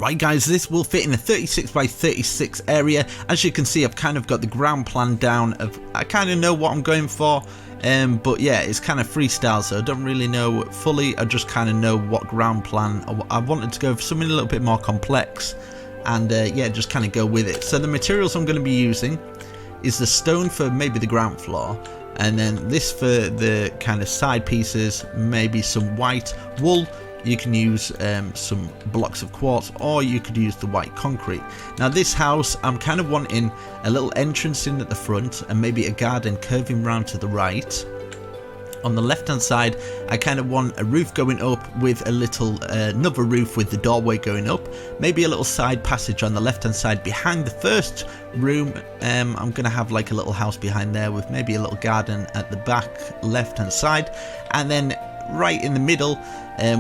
Right guys, this will fit in a 36 by 36 area. As you can see, I've kind of got the ground plan down. I kind of know what I'm going for, but yeah, it's kind of freestyle, so I don't really know fully. I just kind of know what ground plan. I wanted to go for something a little bit more complex, and yeah, just kind of go with it. So the materials I'm going to be using is the stone for maybe the ground floor, and then this for the kind of side pieces, maybe some white wool. You can use some blocks of quartz, or you could use the white concrete. Now this house, I'm kind of wanting a little entrance in at the front and maybe a garden curving round to the right. On the left hand side, I kind of want a roof going up with a little another roof with the doorway going up. Maybe a little side passage on the left hand side behind the first room. I'm going to have like a little house behind there with maybe a little garden at the back left hand side. And then right in the middle,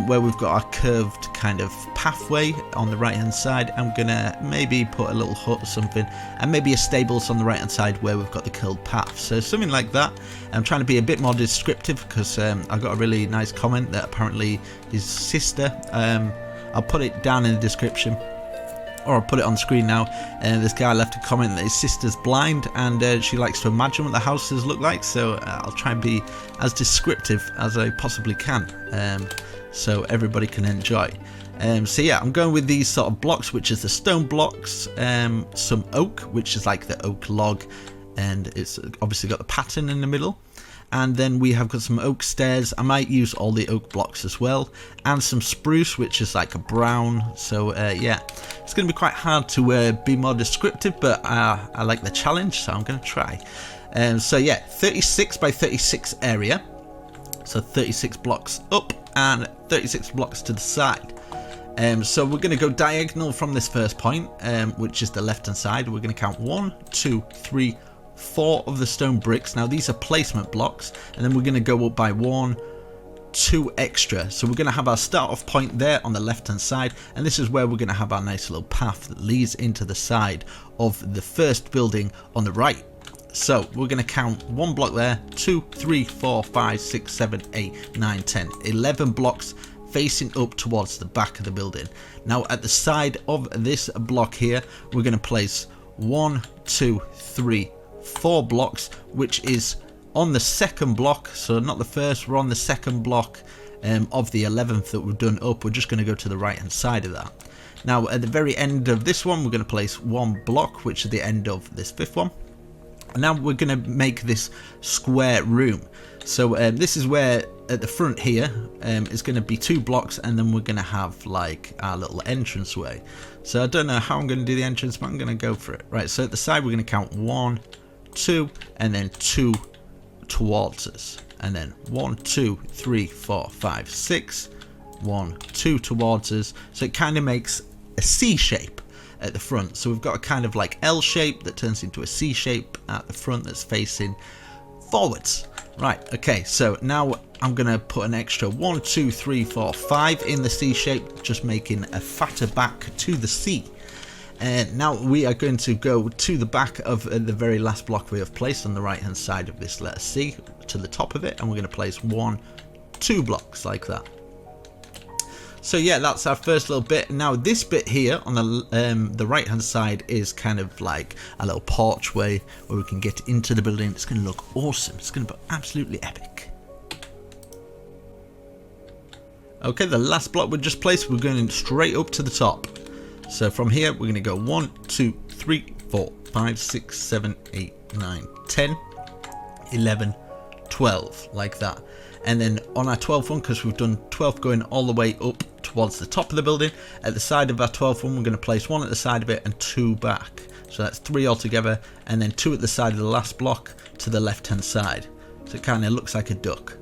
where we've got our curved kind of pathway on the right hand side, I'm gonna maybe put a little hut or something, and maybe a stables on the right hand side where we've got the curved path. So something like that. I'm trying to be a bit more descriptive because I got a really nice comment that apparently his sister, I'll put it down in the description, or I'll put it on the screen now. This guy left a comment that his sister's blind and she likes to imagine what the houses look like, so I'll try and be as descriptive as I possibly can, so everybody can enjoy. So yeah, I'm going with these sort of blocks, which is the stone blocks, some oak, which is like the oak log, and it's obviously got the pattern in the middle. And then we have got some oak stairs. I might use all the oak blocks as well, and some spruce, which is like a brown. So yeah, it's going to be quite hard to be more descriptive, but I like the challenge, so I'm going to try. So yeah, 36 by 36 area, so 36 blocks up and 36 blocks to the side. So we're going to go diagonal from this first point, which is the left hand side. We're going to count 1, 2, 3, 4 of the stone bricks. Now these are placement blocks, and then we're going to go up by 1, 2 extra. So we're going to have our start off point there on the left hand side, and this is where we're going to have our nice little path that leads into the side of the first building on the right. So we're going to count 1 block there, 2, 3, 4, 5, 6, 7, 8, 9, 10, 11 blocks facing up towards the back of the building. Now at the side of this block here, we're going to place 1, 2, 3, 4 blocks, which is on the second block, so not the first, we're on the second block of the 11th that we've done up. We're just going to go to the right hand side of that. Now at the very end of this one, we're going to place 1 block, which is the end of this 5th one. And now we're going to make this square room. So this is where at the front here is going to be 2 blocks, and then we're going to have like our little entrance way. So I don't know how I'm going to do the entrance, but I'm going to go for it. Right, so at the side we're going to count 1, 2, and then 2 towards us, and then 1, 2, 3, 4, 5, 6, 1, 2 towards us. So it kind of makes a C shape at the front. So we've got a kind of like L shape that turns into a C shape at the front that's facing forwards. Right, okay, so now I'm going to put an extra 1, 2, 3, 4, 5 in the C shape, just making a fatter back to the C. And now we are going to go to the back of the very last block we have placed on the right hand side of this letter C, to the top of it, and we're going to place 1, 2 blocks like that. So yeah, that's our first little bit. Now this bit here on the right hand side is kind of like a little porchway where we can get into the building. It's going to look awesome. It's going to be absolutely epic. Okay, the last block we just placed, we're going straight up to the top. So from here, we're going to go 1, 2, 3, 4, 5, 6, 7, 8, 9, 10, 11, 12, like that. And then on our 12th one, because we've done 12 going all the way up towards the top of the building, at the side of our 12th one, we're going to place 1 at the side of it and 2 back. So that's 3 altogether, and then 2 at the side of the last block to the left hand side. So it kind of looks like a duck.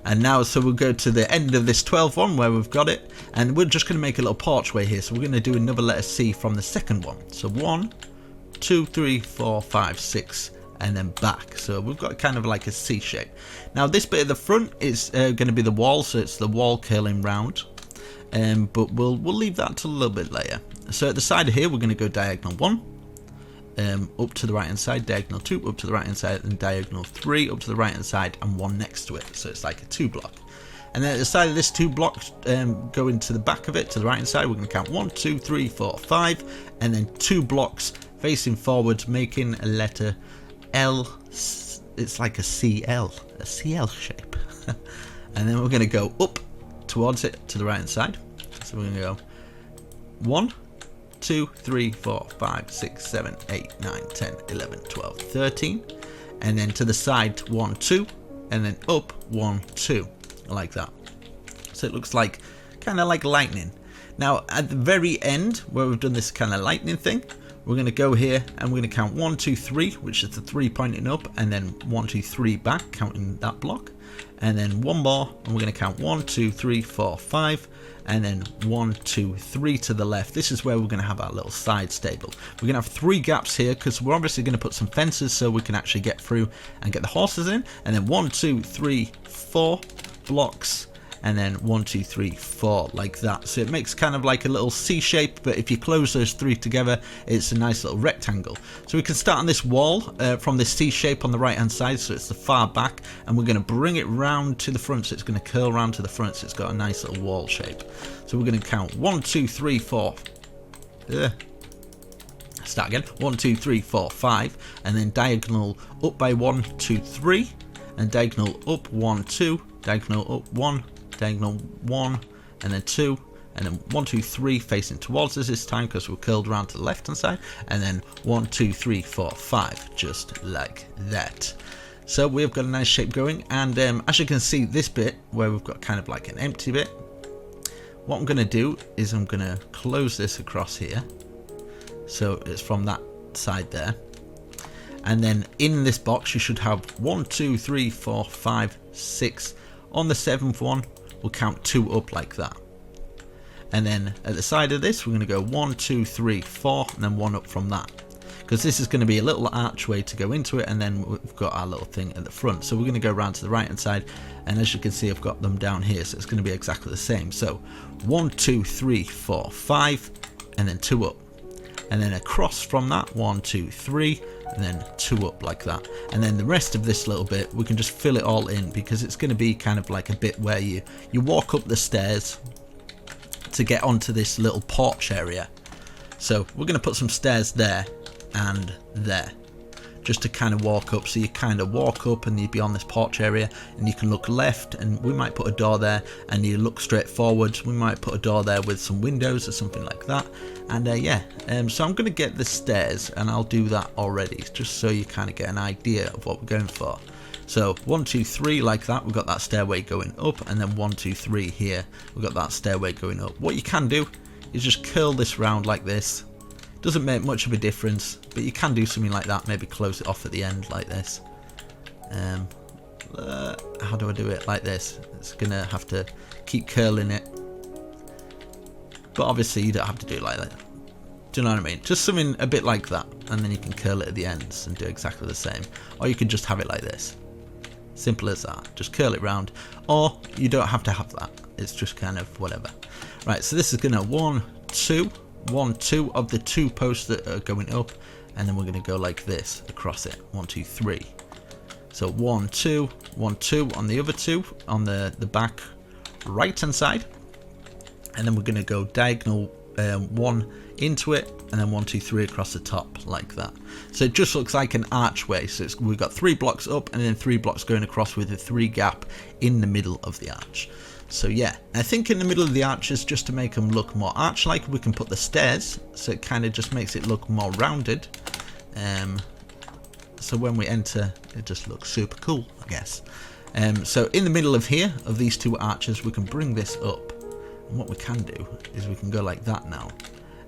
And now, so we'll go to the end of this 12th one where we've got it, and we're just going to make a little porchway here. So we're going to do another letter C from the second one. So 1, 2, 3, 4, 5, 6, and then back. So we've got kind of like a C shape. Now this bit at the front is going to be the wall, so it's the wall curling round. But we'll leave that till a little bit later. So at the side of here, we're going to go diagonal 1. Up to the right hand side, diagonal 2 up to the right hand side, and diagonal 3 up to the right hand side, and 1 next to it, so it's like a 2 block. And then at the side of this, 2 blocks go into the back of it, to the right hand side. We're going to count 1, 2, 3, 4, 5, and then 2 blocks facing forwards, making a letter L. It's like a CL shape. And then we're going to go up towards it to the right hand side. So we're going to go 1, 2, 3, 4, 5, 6, 7, 8, 9, 10, 11, 12, 13. And then to the side, 1, 2, and then up 1, 2, like that. So it looks like kind of like lightning. Now at the very end, where we've done this kind of lightning thing, we're going to go here and we're going to count 1, 2, 3, which is the 3 pointing up, and then 1, 2, 3 back, counting that block, and then 1 more, and we're going to count 1, 2, 3, 4, 5, and then 1, 2, 3 to the left. This is where we're going to have our little side stable. We're going to have 3 gaps here because we're obviously going to put some fences so we can actually get through and get the horses in, and then 1, 2, 3, 4 blocks, and then 1, 2, 3, 4, like that. So it makes kind of like a little C shape, but if you close those 3 together, it's a nice little rectangle. So we can start on this wall from this C shape on the right hand side, so it's the far back, and we're going to bring it round to the front, so it's going to curl round to the front, so it's got a nice little wall shape. So we're going to count 1, 2, 3, 4. Start again. 1, 2, 3, 4, 5, and then diagonal up by 1, 2, 3, and diagonal up 1, 2, diagonal up 1, diagonal 1, and then 2, and then 1, 2, 3 facing towards us this time because we're curled around to the left hand side, and then 1, 2, 3, 4, 5, just like that. So we've got a nice shape going, and as you can see, this bit where we've got kind of like an empty bit, what I'm going to do is I'm going to close this across here, so it's from that side there, and then in this box you should have 1, 2, 3, 4, 5, 6. On the 7th one, we'll count 2 up like that. And then at the side of this, we're going to go 1, 2, 3, 4, and then 1 up from that. Because this is going to be a little archway to go into it, and then we've got our little thing at the front. So we're going to go around to the right hand side, and as you can see, I've got them down here, so it's going to be exactly the same. So 1, 2, 3, 4, 5, and then 2 up. And then across from that, 1, 2, 3, and then 2 up like that. And then the rest of this little bit, we can just fill it all in, because it's going to be kind of like a bit where you walk up the stairs to get onto this little porch area. So we're going to put some stairs there and there, just to kind of walk up. So you kind of walk up and you'd be on this porch area, and you can look left, and we might put a door there, and you look straight forwards, we might put a door there with some windows or something like that. And so I'm going to get the stairs, and I'll do that already, just so you kind of get an idea of what we're going for. So 1, 2, 3 like that, we've got that stairway going up, and then 1, 2, 3 here, we've got that stairway going up. What you can do is just curl this round like this. Doesn't make much of a difference, but you can do something like that, maybe close it off at the end like this. How do I do it? Like this. It's gonna have to keep curling it, but obviously you don't have to do it like that. Do you know what I mean? Just something a bit like that, and then you can curl it at the ends and do exactly the same. Or you can just have it like this. Simple as that. Just curl it round, or you don't have to have that. It's just kind of whatever. Right, so this is gonna 1, 2, 1, 2 of the 2 posts that are going up, and then we're going to go like this across it. 1, 2, 3. So 1, 2, 1, 2 on the other 2 on the back right hand side, and then we're going to go diagonal 1 into it, and then 1, 2, 3 across the top like that. So it just looks like an archway. So we've got 3 blocks up, and then 3 blocks going across with a 3 gap in the middle of the arch. So yeah, I think in the middle of the arches, just to make them look more arch-like, we can put the stairs, so it kind of just makes it look more rounded. So when we enter, it just looks super cool, I guess. So in the middle of here, of these 2 arches, we can bring this up. And what we can do is we can go like that now,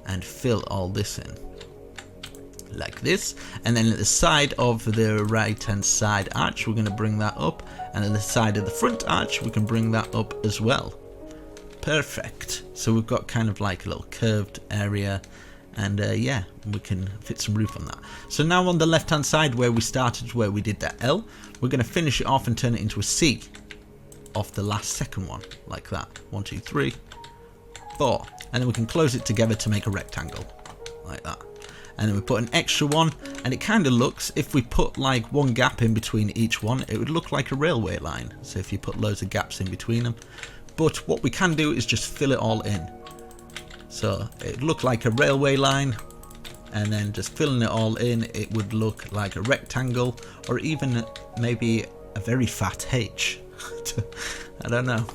and fill all this in. Like this, and then at the side of the right hand side arch, we're going to bring that up, and at the side of the front arch we can bring that up as well. Perfect. So we've got kind of like a little curved area, and yeah, we can fit some roof on that. So now on the left hand side where we started, where we did that L, we're going to finish it off and turn it into a C off the last second one, like that. 1, 2, 3, 4, and then we can close it together to make a rectangle like that. and then we put an extra one, and it kind of looks, if we put like one gap in between each one, it would look like a railway line. So if you put loads of gaps in between them, but what we can do is just fill it all in. So it would look like a railway line, and then just filling it all in, it would look like a rectangle, or even maybe a very fat H. I don't know.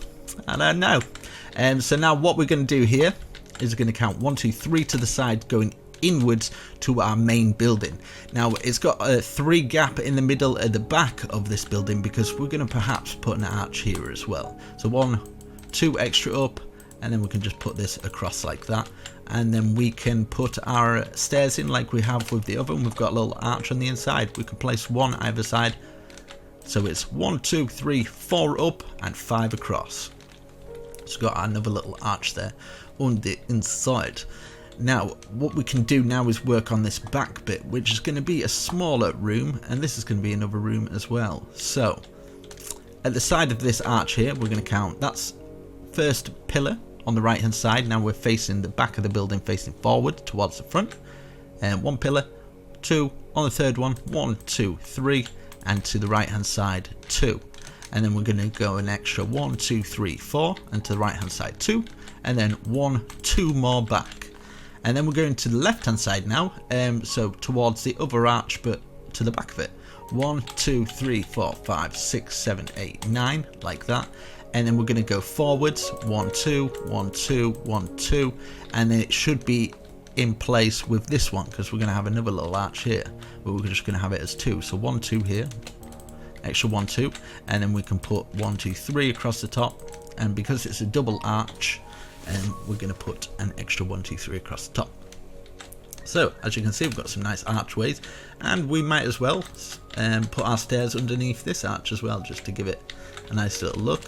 So now what we're going to do here is going to count 1, 2, 3 to the side, going inwards to our main building. Now it's got a 3 gap in the middle at the back of this building, because we're going to perhaps put an arch here as well. So 1, 2 extra up, and then we can just put this across like that, and then we can put our stairs in like we have with the oven. We've got a little arch on the inside. We can place 1 either side, so it's 1, 2, 3, 4 up and 5 across. So we've got another little arch there on the inside. Now what we can do now is work on this back bit, which is going to be a smaller room, and this is going to be another room as well. So at the side of this arch here, we're going to count, that's first pillar on the right hand side. Now we're facing the back of the building, facing forward towards the front, and 1 pillar, 2 on the third one, 1, 2, 3, and to the right hand side 2, and then we're going to go an extra 1, 2, 3, 4, and to the right hand side 2, and then 1, 2 more back, and then we're going to the left hand side now, so towards the other arch but to the back of it, 1, 2, 3, 4, 5, 6, 7, 8, 9, like that. And then we're going to go forwards, 1, 2, 1, 2, 1, 2, and then it should be in place with this one, because we're going to have another little arch here, but we're just going to have it as 2. So 1, 2 here, extra 1, 2, and then we can put 1, 2, 3 across the top, and because it's a double arch, we're going to put an extra 1, 2, 3 across the top. So as you can see, we've got some nice archways, and we might as well put our stairs underneath this arch as well, just to give it a nice little look.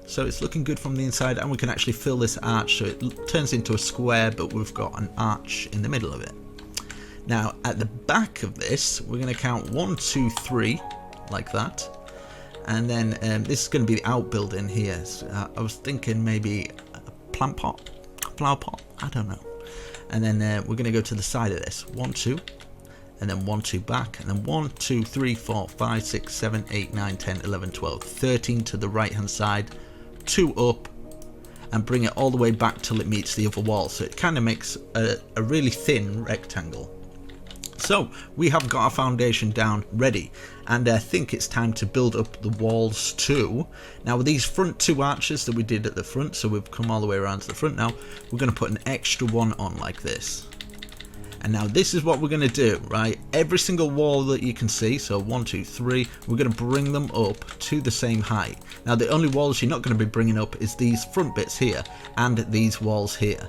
So it's looking good from the inside, and we can actually fill this arch so it turns into a square, but we've got an arch in the middle of it. Now at the back of this, we're going to count 1, 2, 3 like that, and then this is going to be the outbuilding here. So, I was thinking maybe a plant pot, flower pot, I don't know. And then we're going to go to the side of this, 1, 2, and then 1, 2 back, and then 1, 2, 3, 4, 5, 6, 7, 8, 9, 10, 11, 12, 13 to the right hand side, 2 up, and bring it all the way back till it meets the other wall, so it kind of makes a really thin rectangle. So we have got our foundation down ready, and I think it's time to build up the walls too. Now with these front 2 arches that we did at the front, so we've come all the way around to the front now, we're going to put an extra one on like this. And now this is what we're going to do, right? Every single wall that you can see, so 1, 2, 3, we're going to bring them up to the same height. Now the only walls you're not going to be bringing up is these front bits here and these walls here.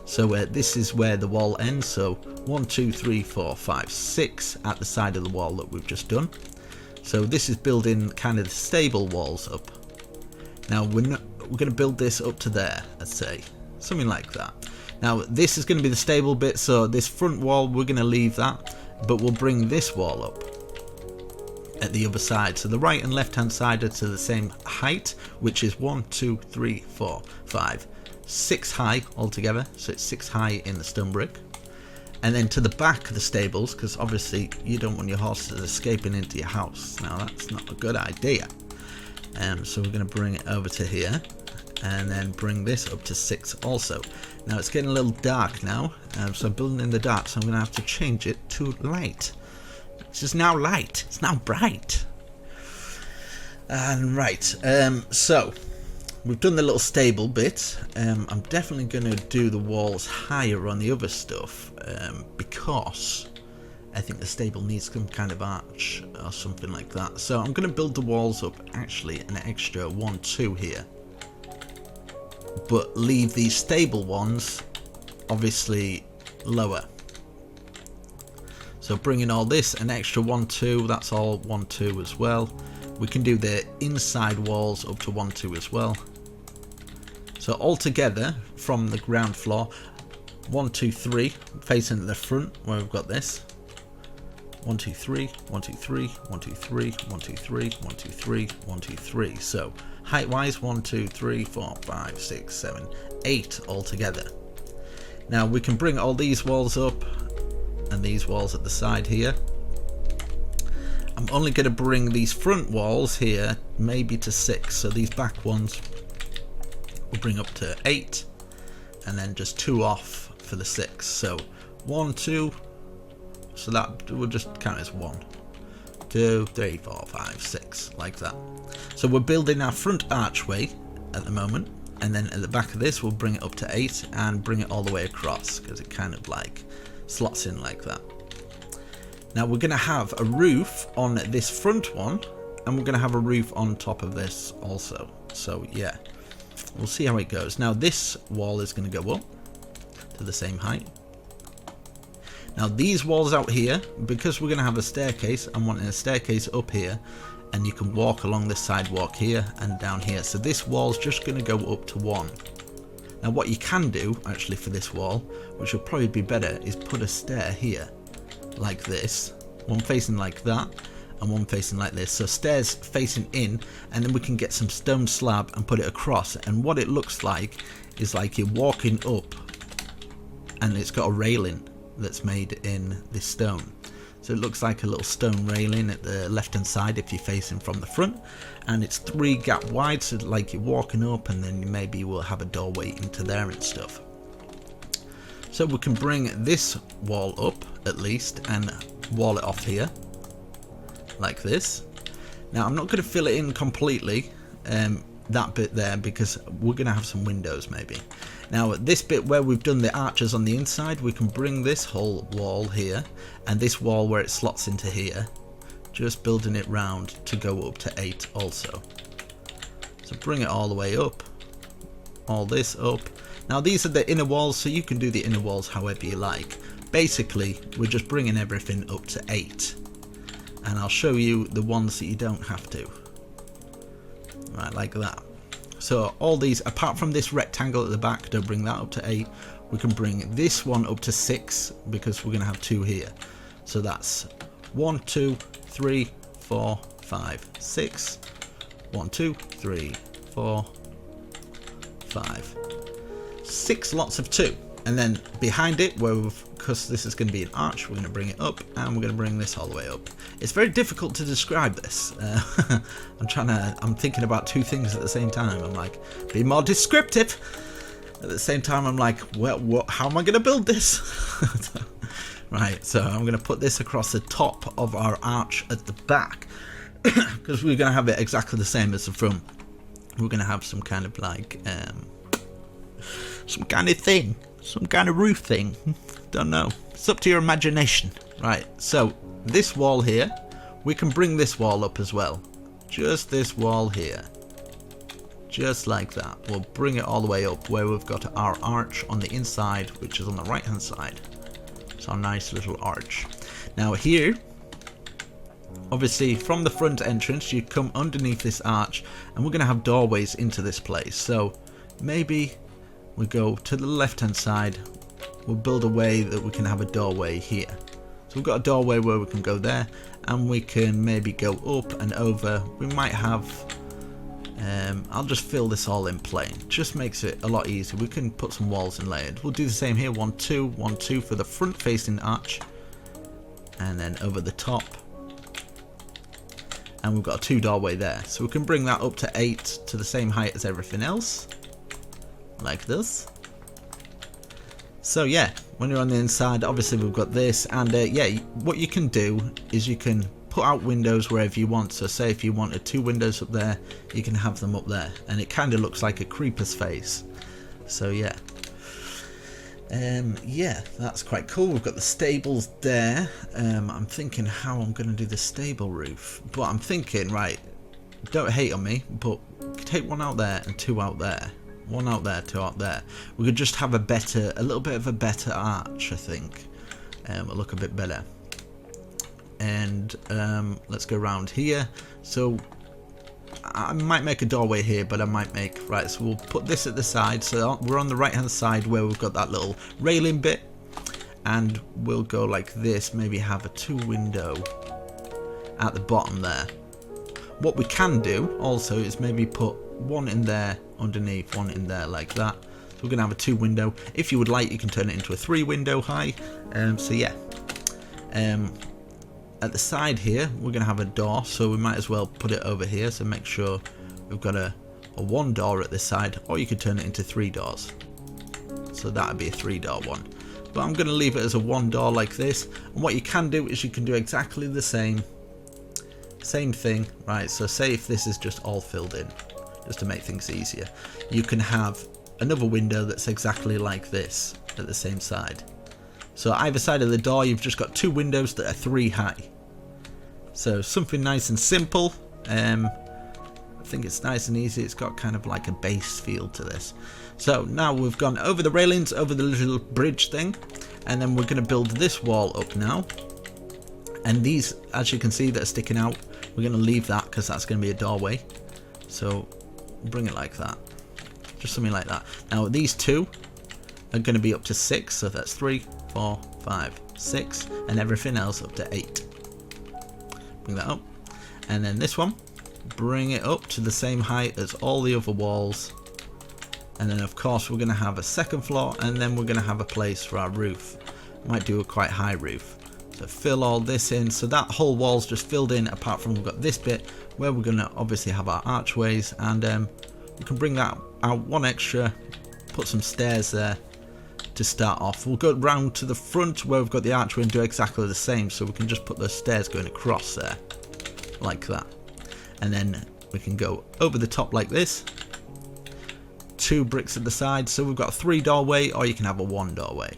So this is where the wall ends, so 1, 2, 3, 4, 5, 6 at the side of the wall that we've just done. So this is building kind of the stable walls up. Now we're going to build this up to there, let's say, something like that. Now this is going to be the stable bit, so this front wall we're going to leave that, but we'll bring this wall up at the other side. So the right and left hand side are to the same height, which is 1, 2, 3, 4, 5, 6 high altogether, so it's 6 high in the stone brick. And then to the back of the stables, because obviously you don't want your horses escaping into your house. Now that's not a good idea. So we're going to bring it over to here, and then bring this up to 6 also. Now it's getting a little dark now, so I'm building in the dark, so I'm going to have to change it to light. This is now light, it's now bright. And right, so we've done the little stable bit. I'm definitely going to do the walls higher on the other stuff, because I think the stable needs some kind of arch or something like that. So I'm going to build the walls up actually an extra 1, 2 here, but leave these stable ones obviously lower. So bringing all this an extra 1, 2, that's all 1, 2 as well. We can do the inside walls up to 1, 2 as well. So altogether from the ground floor, 1, 2, 3 facing the front where we've got this. 1, 2, 3, 1, 2, 3, 1, 2, 3, 1, 2, 3, 1, 2, 3, 1, 2, 3. So height wise 1, 2, 3, 4, 5, 6, 7, 8 altogether. Now we can bring all these walls up and these walls at the side here. I'm only going to bring these front walls here maybe to 6, so these back ones we'll bring up to 8, and then just 2 off for the 6. So 1, 2, so that will just count as 1, 2, 3, 4, 5, 6, like that. So we're building our front archway at the moment, and then at the back of this we'll bring it up to 8 and bring it all the way across, because it kind of like slots in like that. Now we're going to have a roof on this front one, and we're going to have a roof on top of this also. So yeah, we'll see how it goes. Now this wall is going to go up to the same height. Now these walls out here, because we're going to have a staircase, I'm wanting a staircase up here, and you can walk along this sidewalk here and down here. So this wall's just going to go up to 1. Now what you can do actually for this wall, which will probably be better, is put a stair here like this, one facing like that and one facing like this, so stairs facing in, and then we can get some stone slab and put it across, and what it looks like is like you're walking up and it's got a railing that's made in this stone. So it looks like a little stone railing at the left hand side if you're facing from the front, and it's 3 gap wide, so like you're walking up and then maybe you will have a doorway into there and stuff. So we can bring this wall up at least and wall it off here like this. Now I'm not going to fill it in completely, that bit there, because we're going to have some windows maybe. Now at this bit where we've done the arches on the inside, we can bring this whole wall here and this wall where it slots into here, just building it round to go up to 8 also. So bring it all the way up, all this up. Now these are the inner walls, so you can do the inner walls however you like. Basically we're just bringing everything up to 8, and I'll show you the ones that you don't have to. Right, like that. So all these, apart from this rectangle at the back, don't bring that up to 8. We can bring this one up to 6 because we're going to have 2 here. So that's 1, 2, 3, 4, 5, 6. 1, 2, 3, 4, 5. 6 lots of 2, and then behind it, where because this is going to be an arch, we're going to bring it up, and we're going to bring this all the way up. It's very difficult to describe this. I'm thinking about 2 things at the same time. I'm like, be more descriptive. At the same time, I'm like, well, how am I going to build this? Right, so I'm going to put this across the top of our arch at the back, because we're going to have it exactly the same as the front. We're going to have some kind of like some kind of thing, some kind of roof thing, don't know, it's up to your imagination. Right, so this wall here, we can bring this wall up as well, just this wall here, just like that. We'll bring it all the way up where we've got our arch on the inside, which is on the right hand side. It's our nice little arch. Now here, obviously from the front entrance, you come underneath this arch, and we're going to have doorways into this place. So maybe we go to the left hand side, we'll build a way that we can have a doorway here. So we've got a doorway where we can go there, and we can maybe go up and over. We might have, I'll just fill this all in plain, just makes it a lot easier. We can put some walls in layered. We'll do the same here, 1, 2, 1, 2 for the front facing arch, and then over the top. And we've got a 2 doorway there, so we can bring that up to 8 to the same height as everything else, like this. So yeah, when you're on the inside, obviously we've got this, and yeah, what you can do is you can put out windows wherever you want. So say if you wanted 2 windows up there, you can have them up there, and it kind of looks like a creeper's face. So yeah, yeah, that's quite cool. We've got the stables there. I'm thinking how I'm going to do the stable roof, but I'm thinking, right, don't hate on me, but take 1 out there and 2 out there. 1 out there, 2 out there. We could just have a little bit of a better arch, I think. It'll look a bit better. And let's go around here. So I might make a doorway here, but I might make, right, so we'll put this at the side. So we're on the right hand side where we've got that little railing bit, and we'll go like this, maybe have a 2 window at the bottom there. What we can do also is maybe put 1 in there underneath, 1 in there like that. So we're going to have a 2 window. If you would like, you can turn it into a 3 window high. So yeah, At the side here, we're going to have a door, so we might as well put it over here. So make sure we've got a one door at this side, or you could turn it into 3 doors. So that would be a 3-door one. But I'm going to leave it as a 1 door like this. And what you can do is you can do exactly the same thing, right? So say if this is just all filled in, just to make things easier, you can have another window that's exactly like this at the same side. So either side of the door, you've just got 2 windows that are 3 high. So something nice and simple. I think it's nice and easy. It's got kind of like a base feel to this. So now we've gone over the railings, over the little bridge thing, and then we're going to build this wall up now. And these, as you can see, that are sticking out, we're going to leave that because that's going to be a doorway. So bring it like that, just something like that. Now these 2 are going to be up to 6, so that's 3, 4, 5, 6, and everything else up to 8. Bring that up, and then this one, bring it up to the same height as all the other walls. And then of course we're going to have a second floor, and then we're going to have a place for our roof. Might do a quite high roof. So fill all this in, so that whole wall's just filled in, apart from we've got this bit where we're going to obviously have our archways, and we can bring that out 1 extra, put some stairs there to start off. We'll go round to the front where we've got the archway and do exactly the same, so we can just put those stairs going across there like that, and then we can go over the top like this, 2 bricks at the side. So we've got a 3 doorway, or you can have a 1 doorway,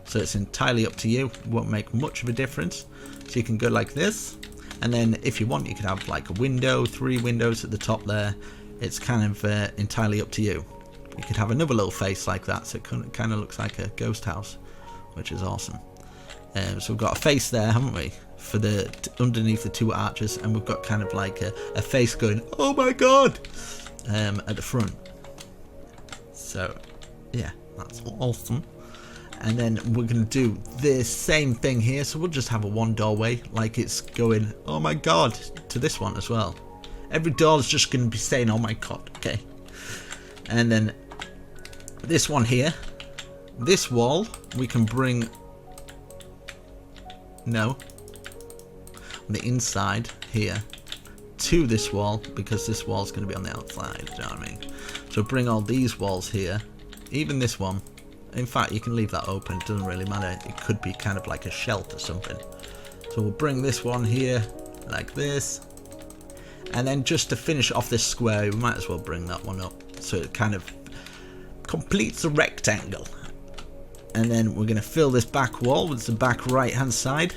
so it's entirely up to you. It won't make much of a difference. So you can go like this, and then if you want, you could have like a window, 3 windows at the top there. It's kind of entirely up to you. You could have another little face like that, so it kind of looks like a ghost house, which is awesome. So we've got a face there, haven't we, for the underneath the 2 arches, and we've got kind of like a face going, oh my god, at the front. So yeah, that's awesome. And then we're going to do this same thing here, so we'll just have a 1 doorway, like it's going, oh my god, to this one as well. Every door is just going to be saying, oh my god, okay. And then this one here, this wall, we can bring, on the inside here to this wall, because this wall is going to be on the outside, do you know what I mean? So bring all these walls here, even this one. In fact, you can leave that open, it doesn't really matter. It could be kind of like a shelf or something. So we'll bring this one here like this, and then just to finish off this square, we might as well bring that one up, so it kind of completes a rectangle. And then we're going to fill this back wall with the back right hand side,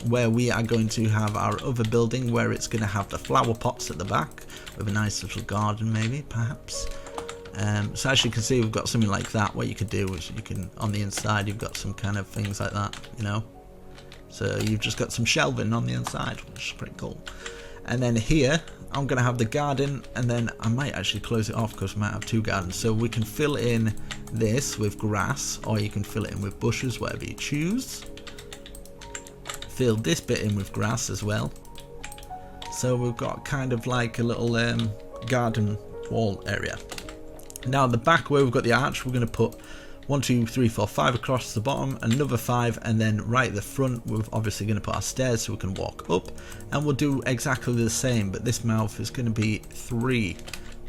where we are going to have our other building, where it's going to have the flower pots at the back with a nice little garden, maybe, perhaps. So as you can see, we've got something like that. What you could do is you can, on the inside, you've got some kind of things like that, you know. So you've just got some shelving on the inside, which is pretty cool. And then here, I'm going to have the garden, and then I might actually close it off because we might have 2 gardens. So we can fill in this with grass, or you can fill it in with bushes, whatever you choose. Fill this bit in with grass as well. So we've got kind of like a little garden wall area. Now the back where we've got the arch, we're going to put 1, 2, 3, 4, 5 across the bottom, another 5, and then right at the front we're obviously going to put our stairs so we can walk up, and we'll do exactly the same, but this mouth is going to be 3,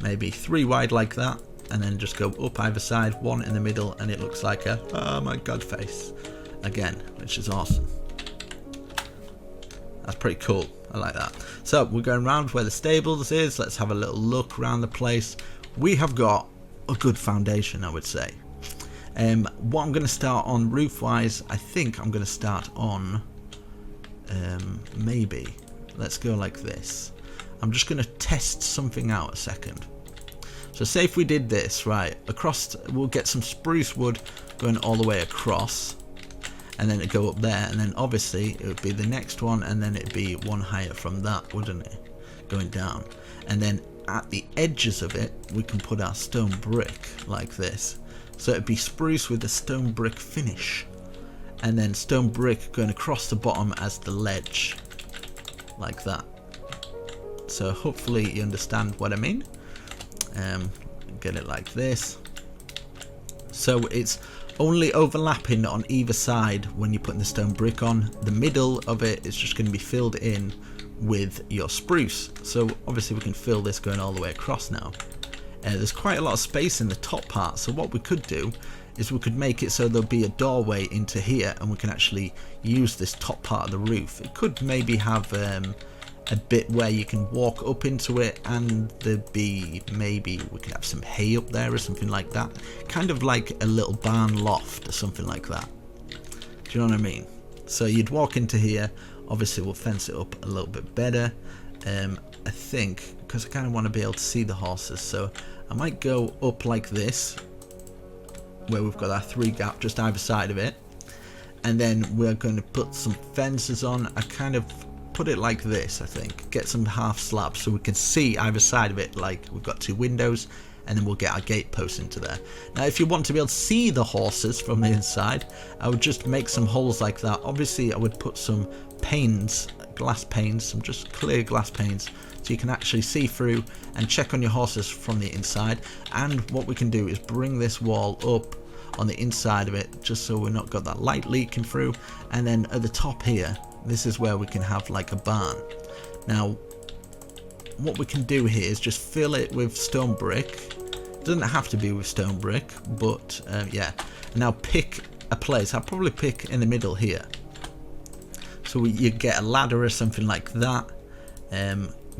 maybe 3 wide like that, and then just go up either side, 1 in the middle, and it looks like a oh my god face again, which is awesome. That's pretty cool. I like that. So we're going around where the stables is. Let's have a little look around the place. We have got a good foundation, I would say. What I'm going to start on roof wise, I think I'm going to start on maybe let's go like this. I'm just going to test something out a second. So say if we did this right across, we'll get some spruce wood going all the way across, and then it'd go up there, and then obviously it would be the next one, and then it'd be 1 higher from that, wouldn't it, going down. And then at the edges of it we can put our stone brick like this, so it'd be spruce with a stone brick finish, and then stone brick going across the bottom as the ledge like that. So hopefully you understand what I mean. Get it like this, so it's only overlapping on either side when you're putting the stone brick on. The middle of it is just going to be filled in with your spruce. So obviously we can fill this going all the way across now. There's quite a lot of space in the top part, so what we could do is we could make it so there'll be a doorway into here, and we can actually use this top part of the roof. It could maybe have a bit where you can walk up into it, and there'd be, maybe we could have some hay up there or something like that, kind of like a little barn loft or something like that. Do you know what I mean? So you'd walk into here. Obviously we'll fence it up a little bit better, I think, because I kind of want to be able to see the horses. So I might go up like this, where we've got our 3 gap just either side of it, and then we're going to put some fences on. I kind of put it like this, I think, get some half slabs so we can see either side of it, like we've got 2 windows, and then we'll get our gate posts into there. Now if you want to be able to see the horses from the inside, I would just make some holes like that. Obviously I would put some panes, glass panes, some just clear glass panes, so you can actually see through and check on your horses from the inside. And what we can do is bring this wall up on the inside of it, just so we're not got that light leaking through. And then at the top here, this is where we can have like a barn. Now what we can do here is just fill it with stone brick. It doesn't have to be with stone brick, but yeah. Now pick a place. I'll probably pick in the middle here, so you get a ladder or something like that,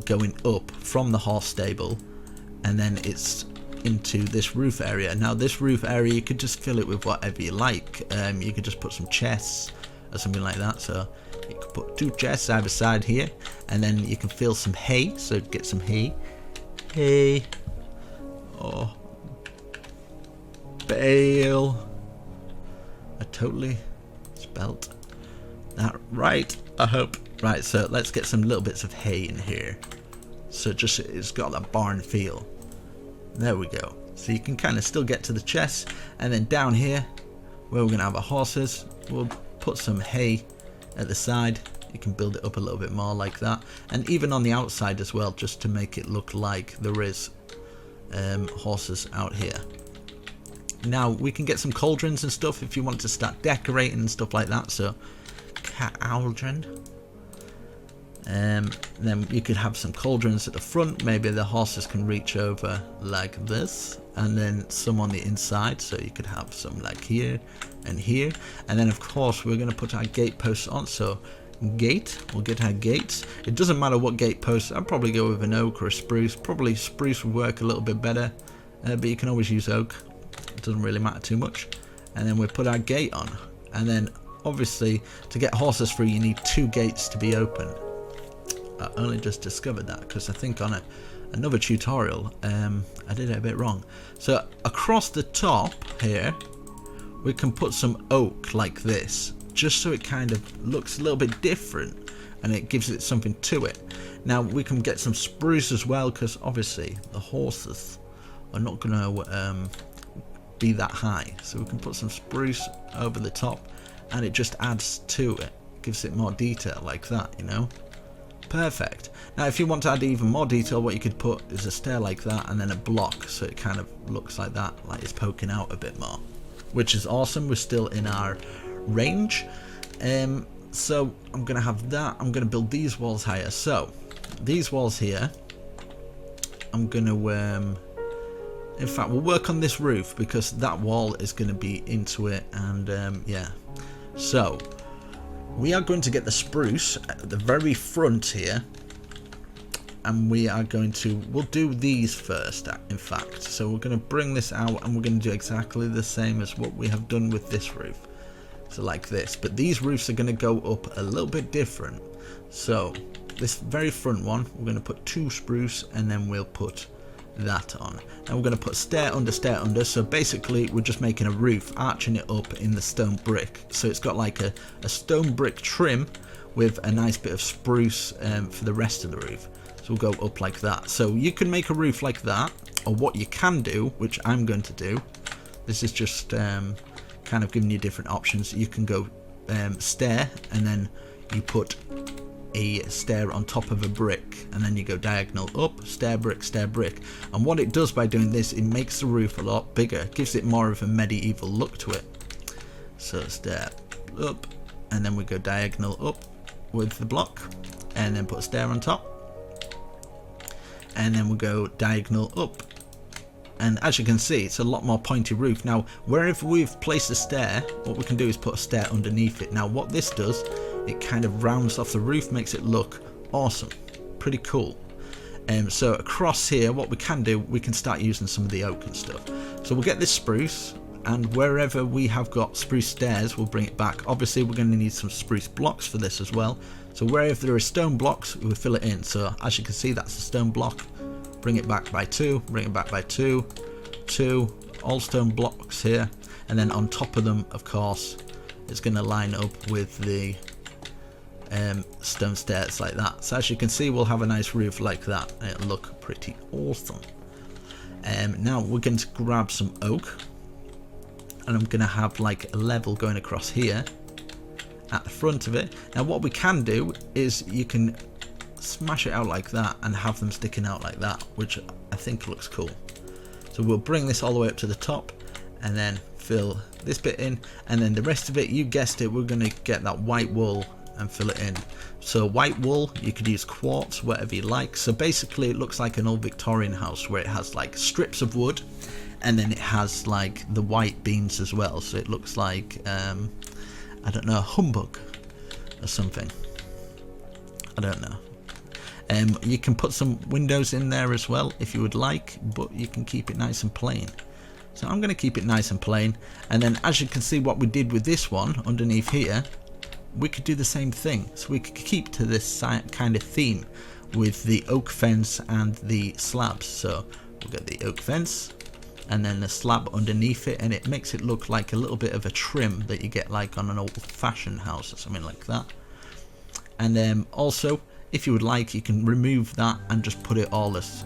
going up from the horse stable, and then it's into this roof area. Now this roof area, you could just fill it with whatever you like. You could just put some chests or something like that. So you could put 2 chests either side here, and then you can fill some hay. So get some hay, oh, bale. I totally spelt that right, I hope. Right, so let's get some little bits of hay in here, so just it's got that barn feel. There we go. So you can kind of still get to the chest, and then down here where we're gonna have our horses, we'll put some hay at the side. You can build it up a little bit more like that, and even on the outside as well, just to make it look like there is horses out here. Now we can get some cauldrons and stuff if you want to start decorating and stuff like that. So cauldron. Then you could have some cauldrons at the front. Maybe the horses can reach over like this, and then some on the inside. So you could have some like here and here. And then of course we're going to put our gate posts on. So gate, we'll get our gates. It doesn't matter what gate posts. I'd probably go with an oak or a spruce. Probably spruce would work a little bit better, but you can always use oak. It doesn't really matter too much. And then we put our gate on, and then obviously to get horses through you need 2 gates to be open. I only just discovered that because I think on another tutorial I did it a bit wrong. So across the top here we can put some oak like this, just so it kind of looks a little bit different and it gives it something to it. Now we can get some spruce as well, because obviously the horses are not going to be that high, so we can put some spruce over the top, and it just adds to it, gives it more detail like that, you know. Perfect. Now if you want to add even more detail, what you could put is a stair like that, and then a block, so it kind of looks like that, like it's poking out a bit more, which is awesome. We're still in our range. So I'm gonna have that. I'm gonna build these walls higher. So these walls here, I'm gonna in fact we'll work on this roof, because that wall is going to be into it, and yeah. So we are going to get the spruce at the very front here, and we are going to, we'll do these first in fact. So we're going to bring this out, and we're going to do exactly the same as what we have done with this roof, so like this, but these roofs are going to go up a little bit different. So this very front one, we're going to put 2 spruce, and then we'll put that on, and we're going to put stair under, so basically we're just making a roof, arching it up in the stone brick, so it's got like a stone brick trim with a nice bit of spruce for the rest of the roof. So we'll go up like that. So you can make a roof like that, or what you can do, which I'm going to do, this is just kind of giving you different options. You can go stair, and then you put a stair on top of a brick, and then you go diagonal up, stair brick, and what it does by doing this, it makes the roof a lot bigger, gives it more of a medieval look to it. So stair up, and then we go diagonal up with the block, and then put a stair on top, and then we'll go diagonal up. And as you can see, it's a lot more pointy roof. Now, wherever we've placed a stair, what we can do is put a stair underneath it. Now, what this does, it kind of rounds off the roof, makes it look awesome. Pretty cool. So across here, what we can do, we can start using some of the oak and stuff. So we'll get this spruce, and wherever we have got spruce stairs, we'll bring it back. Obviously, we're going to need some spruce blocks for this as well. So wherever there are stone blocks, we'll fill it in. So as you can see, that's a stone block. Bring it back by 2, bring it back by 2, 2, all stone blocks here, and then on top of them, of course, it's going to line up with the stone stairs like that. So as you can see, we'll have a nice roof like that, and it'll look pretty awesome. Now we're going to grab some oak, and I'm going to have like a level going across here at the front of it. Now what we can do is you can smash it out like that and have them sticking out like that, which I think looks cool. So we'll bring this all the way up to the top and then fill this bit in, and then the rest of it, you guessed it, we're going to get that white wool and fill it in. So white wool, you could use quartz, whatever you like. So basically it looks like an old Victorian house where it has like strips of wood, and then it has like the white beams as well, so it looks like I don't know, a humbug or something, I don't know. You can put some windows in there as well if you would like, but you can keep it nice and plain. So I'm going to keep it nice and plain, and then as you can see what we did with this one underneath here, we could do the same thing. So we could keep to this kind of theme with the oak fence and the slabs. So we'll get the oak fence and then the slab underneath it, and it makes it look like a little bit of a trim that you get like on an old-fashioned house or something like that. And also, if you would like, you can remove that and just put it all as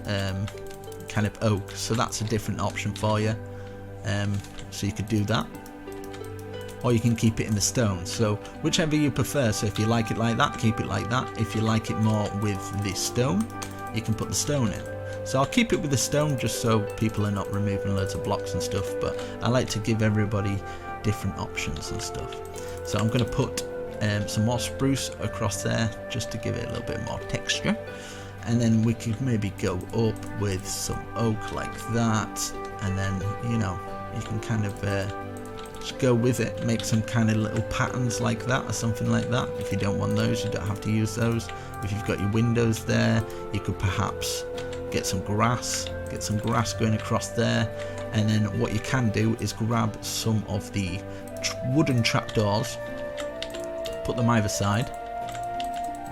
kind of oak, so that's a different option for you. So you could do that, or you can keep it in the stone, so whichever you prefer. So if you like it like that, keep it like that. If you like it more with the stone, you can put the stone in. So I'll keep it with the stone just so people are not removing loads of blocks and stuff, but I like to give everybody different options and stuff. So I'm going to put some more spruce across there just to give it a little bit more texture, and then we could maybe go up with some oak like that, and then, you know, you can kind of just go with it, make some kind of little patterns like that or something like that. If you don't want those, you don't have to use those. If you've got your windows there, you could perhaps get some grass going across there, and then what you can do is grab some of the wooden trapdoors, put them either side,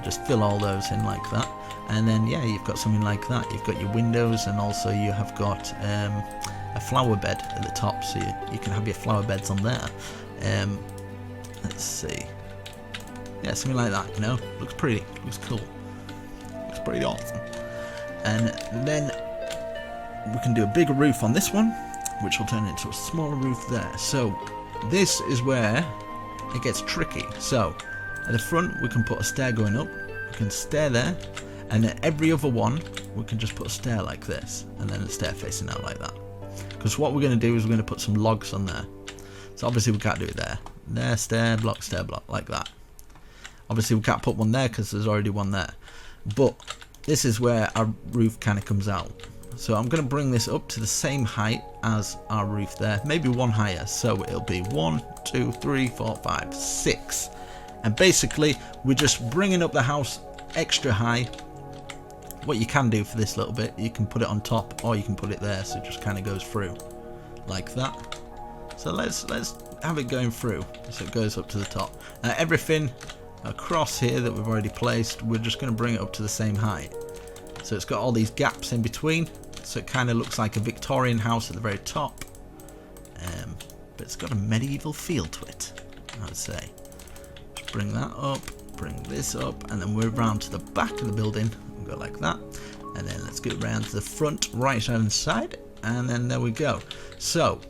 just fill all those in like that, and then yeah, you've got something like that. You've got your windows, and also you have got a flower bed at the top, so you can have your flower beds on there. Let's see, yeah, something like that, you know, looks pretty, looks cool, looks pretty awesome. And then we can do a bigger roof on this one, which will turn into a smaller roof there. So this is where it gets tricky. So at the front we can put a stair going up, we can stair there, and then every other one we can just put a stair like this, and then a stair facing out like that. Because what we're going to do is we're going to put some logs on there. So obviously we can't do it there. There, stair block, like that. Obviously we can't put one there because there's already one there. But this is where our roof kind of comes out. So I'm going to bring this up to the same height as our roof there, maybe one higher. So it'll be 1, 2, 3, 4, 5, 6. And basically we're just bringing up the house extra high. What you can do for this little bit, you can put it on top, or you can put it there, so it just kind of goes through like that. So let's have it going through, so it goes up to the top. Now everything across here that we've already placed, we're just going to bring it up to the same height. So it's got all these gaps in between, so it kind of looks like a Victorian house at the very top, but it's got a medieval feel to it, I would say. Just bring that up, bring this up, and then we're round to the back of the building. We'll go like that, and then let's get round to the front right hand side, and then there we go. So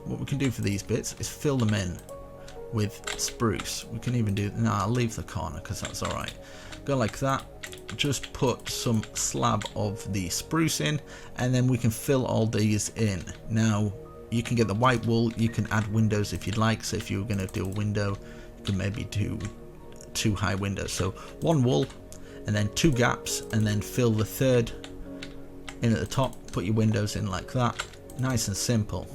what we can do for these bits is fill them in with spruce. We can even do, no, I'll leave the corner because that's alright. Go like that, just put some slab of the spruce in, and then we can fill all these in. Now you can get the white wool, you can add windows if you'd like. So if you were going to do a window, you can maybe do 2 high windows. So 1 wool and then 2 gaps, and then fill the 3rd in at the top, put your windows in like that. Nice and simple.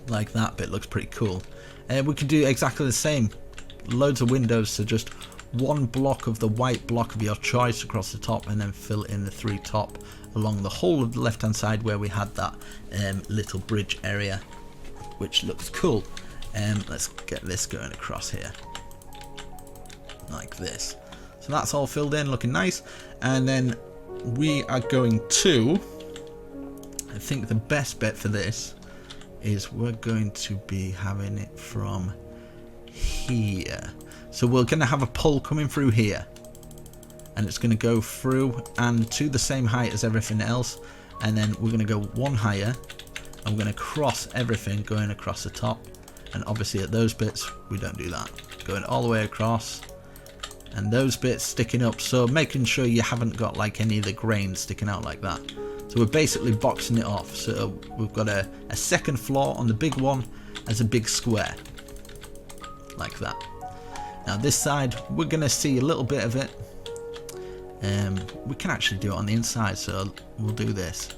Like that bit looks pretty cool. We can do exactly the same. Loads of windows, so just 1 block of the white block of your choice across the top, and then fill in the 3 top along the whole of the left hand side where we had that little bridge area, which looks cool. Let's get this going across here like this. So that's all filled in, looking nice. And then we are going to, I think the best bet for this is we're going to be having it from here. So we're going to have a pole coming through here, and it's going to go through and to the same height as everything else, and then we're going to go 1 higher, and we're going to cross everything going across the top. And obviously at those bits we don't do that, going all the way across, and those bits sticking up, so making sure you haven't got like any of the grains sticking out like that. So we're basically boxing it off. So we've got a second floor on the big one as a big square like that. Now this side we're gonna see a little bit of it. We can actually do it on the inside, so we'll do this,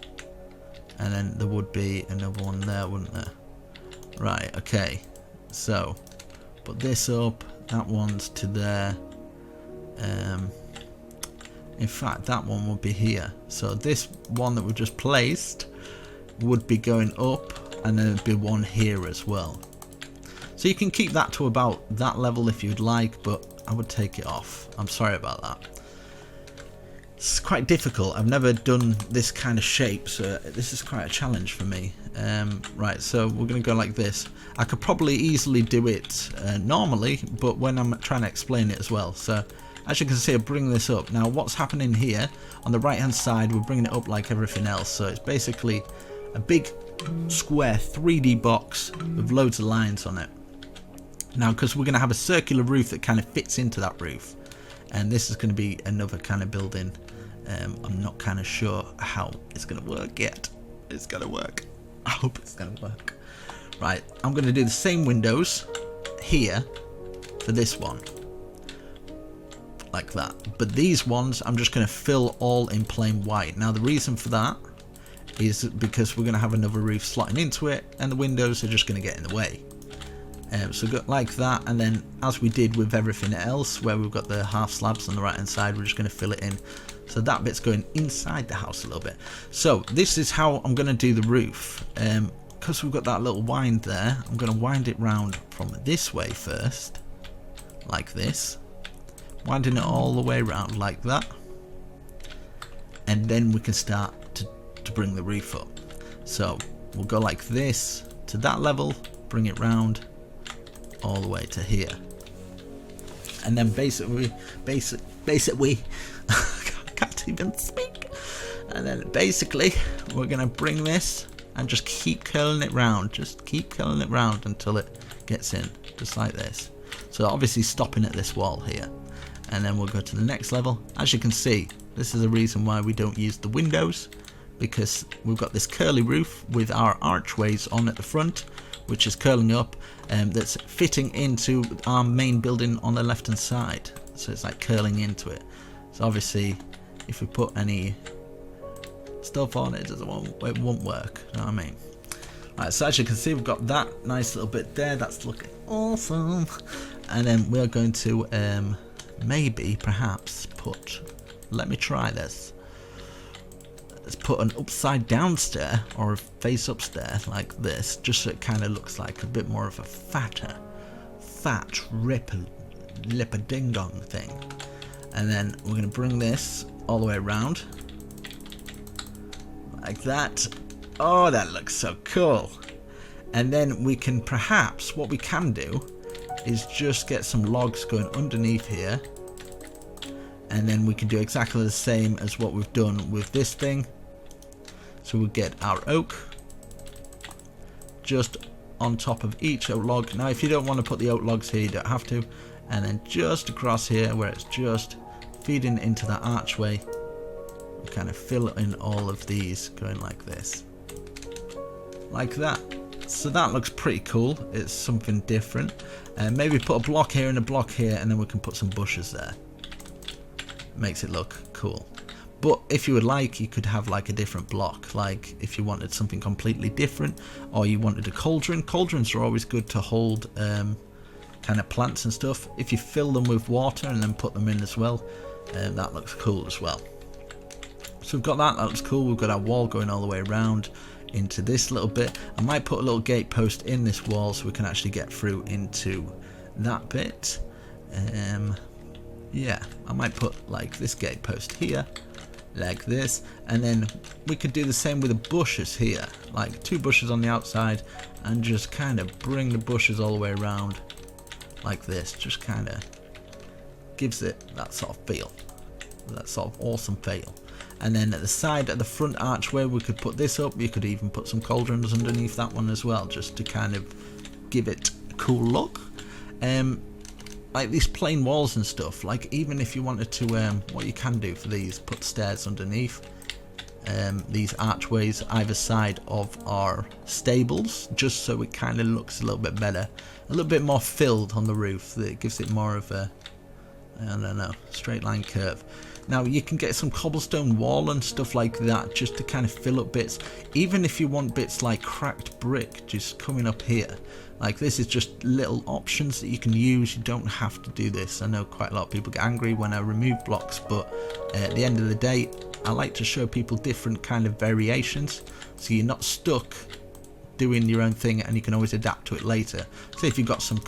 and then there would be another one there, wouldn't there? Right, okay, so put this up, that one's to there. In fact, that one would be here. So this one that we've just placed would be going up, and then there'd be one here as well. So you can keep that to about that level if you'd like, but I would take it off. I'm sorry about that. It's quite difficult. I've never done this kind of shape, so this is quite a challenge for me. Right, so we're going to go like this. I could probably easily do it normally, but when I'm trying to explain it as well. So as you can see, I bring this up. Now what's happening here on the right hand side, we're bringing it up like everything else. So it's basically a big square 3D box with loads of lines on it. Now because we're going to have a circular roof that kind of fits into that roof, and this is going to be another kind of building. I'm not kind of sure how it's going to work yet. It's going to work. I hope it's going to work. Right, I'm going to do the same windows here for this one. Like that. But these ones I'm just going to fill all in plain white. Now the reason for that is because we're going to have another roof slotting into it, and the windows are just going to get in the way. So go like that, and then as we did with everything else where we've got the half slabs on the right hand side, we're just going to fill it in. So that bit's going inside the house a little bit. So this is how I'm going to do the roof. Because we've got that little wind there, I'm going to wind it round from this way first, like this. Winding it all the way around like that, and then we can start to bring the roof up. So we'll go like this to that level, bring it round all the way to here, and then basically I can't even speak, and then basically we're gonna bring this and just keep curling it round, just keep curling it round until it gets in, just like this. So obviously stopping at this wall here, and then we'll go to the next level. As you can see, this is the reason why we don't use the windows, because we've got this curly roof with our archways on at the front, which is curling up, that's fitting into our main building on the left hand side. So it's like curling into it. So obviously if we put any stuff on it, it won't work, you know what I mean? Right, so as you can see, we've got that nice little bit there, that's looking awesome. And then we're going to maybe perhaps put, let me try this, let's put an upside down stair or a face up stair like this, just so it kind of looks like a bit more of a fat lipper ding dong thing. And then we're going to bring this all the way around like that. Oh, that looks so cool. And then we can perhaps, what we can do is just get some logs going underneath here, and then we can do exactly the same as what we've done with this thing. So we'll get our oak just on top of each oak log. Now if you don't want to put the oak logs here, you don't have to. And then just across here where it's just feeding into that archway, we kind of fill in all of these going like this, like that. So that looks pretty cool. It's something different. Maybe put a block here and a block here, and then we can put some bushes there. Makes it look cool. But if you would like, you could have like a different block, like if you wanted something completely different, or you wanted a cauldron. Cauldrons are always good to hold kind of plants and stuff. If you fill them with water and then put them in as well, that looks cool as well. So we've got that looks cool. We've got our wall going all the way around into this little bit. I might put a little gate post in this wall so we can actually get through into that bit. Yeah, I might put like this gate post here, like this, and then we could do the same with the bushes here, like 2 bushes on the outside, and just kind of bring the bushes all the way around like this. Just kind of gives it that sort of feel, that sort of awesome feel. And then at the side, at the front archway, we could put this up. You could even put some cauldrons underneath that one as well, just to kind of give it a cool look. Like these plain walls and stuff, like even if you wanted to, what you can do for these, put stairs underneath these archways either side of our stables, just so it kind of looks a little bit better, a little bit more filled on the roof. That gives it more of a, I don't know, straight line curve. Now you can get some cobblestone wall and stuff like that, just to kind of fill up bits. Even if you want bits like cracked brick just coming up here, like this is just little options that you can use. You don't have to do this. I know quite a lot of people get angry when I remove blocks, but at the end of the day, I like to show people different kind of variations, so you're not stuck doing your own thing and you can always adapt to it later. Say if you've got some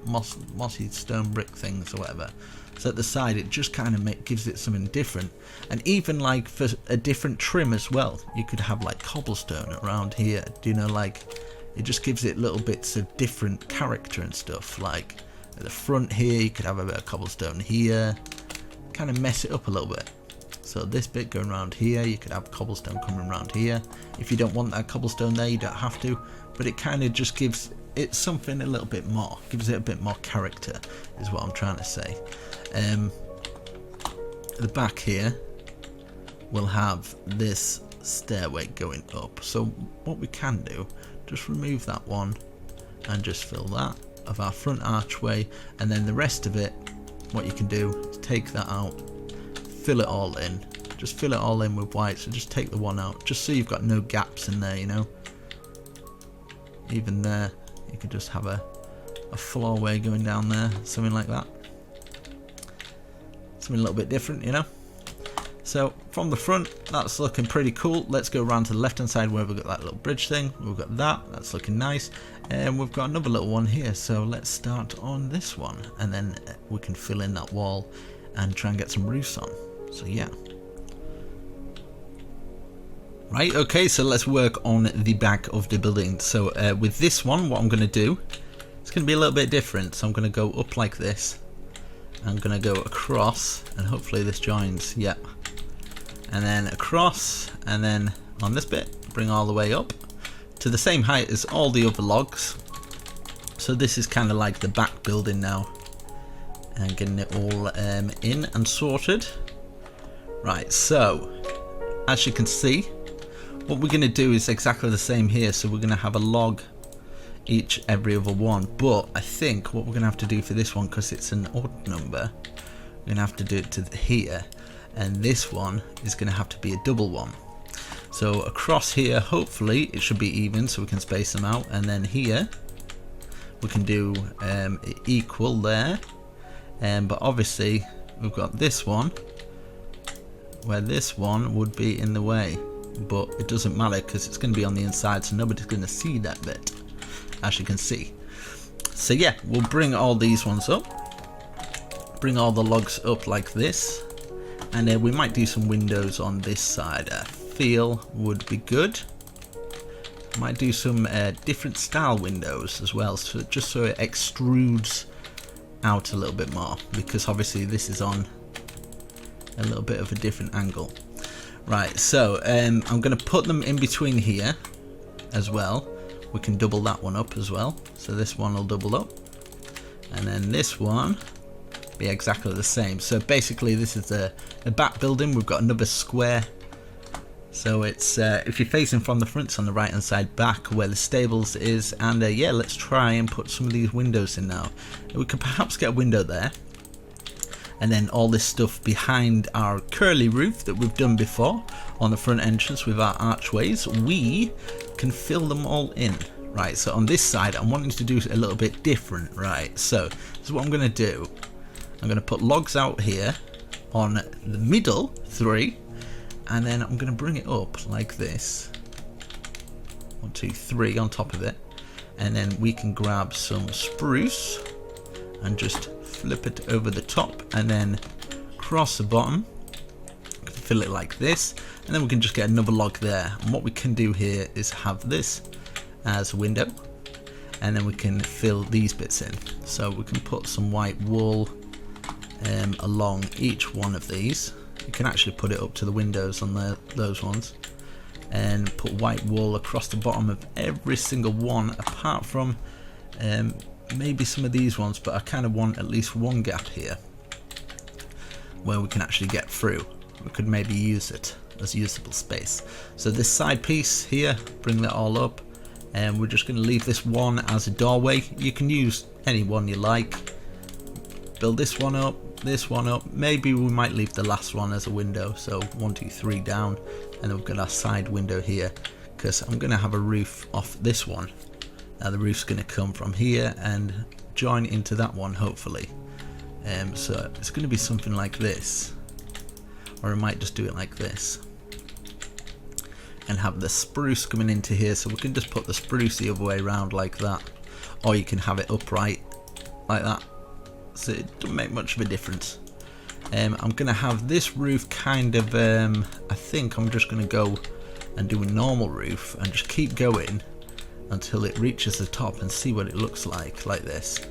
mossy stone brick things or whatever, so at the side it just kind of gives it something different. And even like for a different trim as well, you could have like cobblestone around here, do you know, like it just gives it little bits of different character and stuff. Like at the front here you could have a bit of cobblestone here, kind of mess it up a little bit. So this bit going around here, you could have cobblestone coming around here. If you don't want that cobblestone there, you don't have to, but it kind of just gives it something a little bit more, gives it a bit more character, is what I'm trying to say. The back here will have this stairway going up, so what we can do, just remove that one and just fill that of our front archway, and then the rest of it, what you can do is take that out, fill it all in, just fill it all in with white. So just take the one out, just so you've got no gaps in there, you know. Even there you could just have a floorway going down there, something like that, something a little bit different, you know. So from the front, that's looking pretty cool. Let's go around to the left hand side where we've got that little bridge thing. We've got that's looking nice, and we've got another little one here. So let's start on this one, and then we can fill in that wall and try and get some roofs on. So yeah. Right, okay, so let's work on the back of the building. So with this one, what I'm going to do, it's going to be a little bit different. So I'm going to go up like this. I'm going to go across, and hopefully this joins, yeah. And then across, and then on this bit, bring all the way up to the same height as all the other logs. So this is kind of like the back building now, and getting it all in and sorted. Right, so as you can see, what we're going to do is exactly the same here. So we're going to have a log each every other one, but I think what we're going to have to do for this one, because it's an odd number, we're going to have to do it to here, and this one is going to have to be a double one. So across here, hopefully it should be even, so we can space them out, and then here we can do equal there, but obviously we've got this one where this one would be in the way, but it doesn't matter because it's going to be on the inside, so nobody's going to see that bit, as you can see. So yeah, we'll bring all these ones up, bring all the logs up like this, and then we might do some windows on this side. I feel would be good. Might do some different style windows as well, so just so it extrudes out a little bit more, because obviously this is on a little bit of a different angle. Right, so I'm going to put them in between here as well. We can double that one up as well, so this one will double up, and then this one be exactly the same. So basically this is the back building. We've got another square So it's if you're facing from the front, it's on the right hand side back where the stables is. And yeah, let's try and put some of these windows in now. We could perhaps get a window there, and then all this stuff behind our curly roof that we've done before on the front entrance with our archways, we can fill them all in. Right, so on this side I'm wanting to do a little bit different. Right, so this is what I'm going to do. I'm going to put logs out here on the middle 3, and then I'm going to bring it up like this. 1, 2, 3 on top of it, and then we can grab some spruce and just flip it over the top, and then across the bottom, fill it like this, and then we can just get another log there. And what we can do here is have this as a window, and then we can fill these bits in. So we can put some white wool along each one of these. You can actually put it up to the windows on those ones, and put white wool across the bottom of every single one, apart from maybe some of these ones, but I kind of want at least one gap here where we can actually get through. We could maybe use it as usable space. So this side piece here, bring that all up, and we're just going to leave this one as a doorway. You can use any one you like. Build this one up, maybe we might leave the last one as a window. So 1, 2, 3 down, and then we've got our side window here, because I'm going to have a roof off this one. Now the roof's going to come from here and join into that one, hopefully. So it's going to be something like this, or I might just do it like this and have the spruce coming into here. So we can just put the spruce the other way around like that, or you can have it upright like that. So it doesn't make much of a difference. I'm going to have this roof kind of, I think I'm just going to go and do a normal roof and just keep going until it reaches the top and see what it looks like this.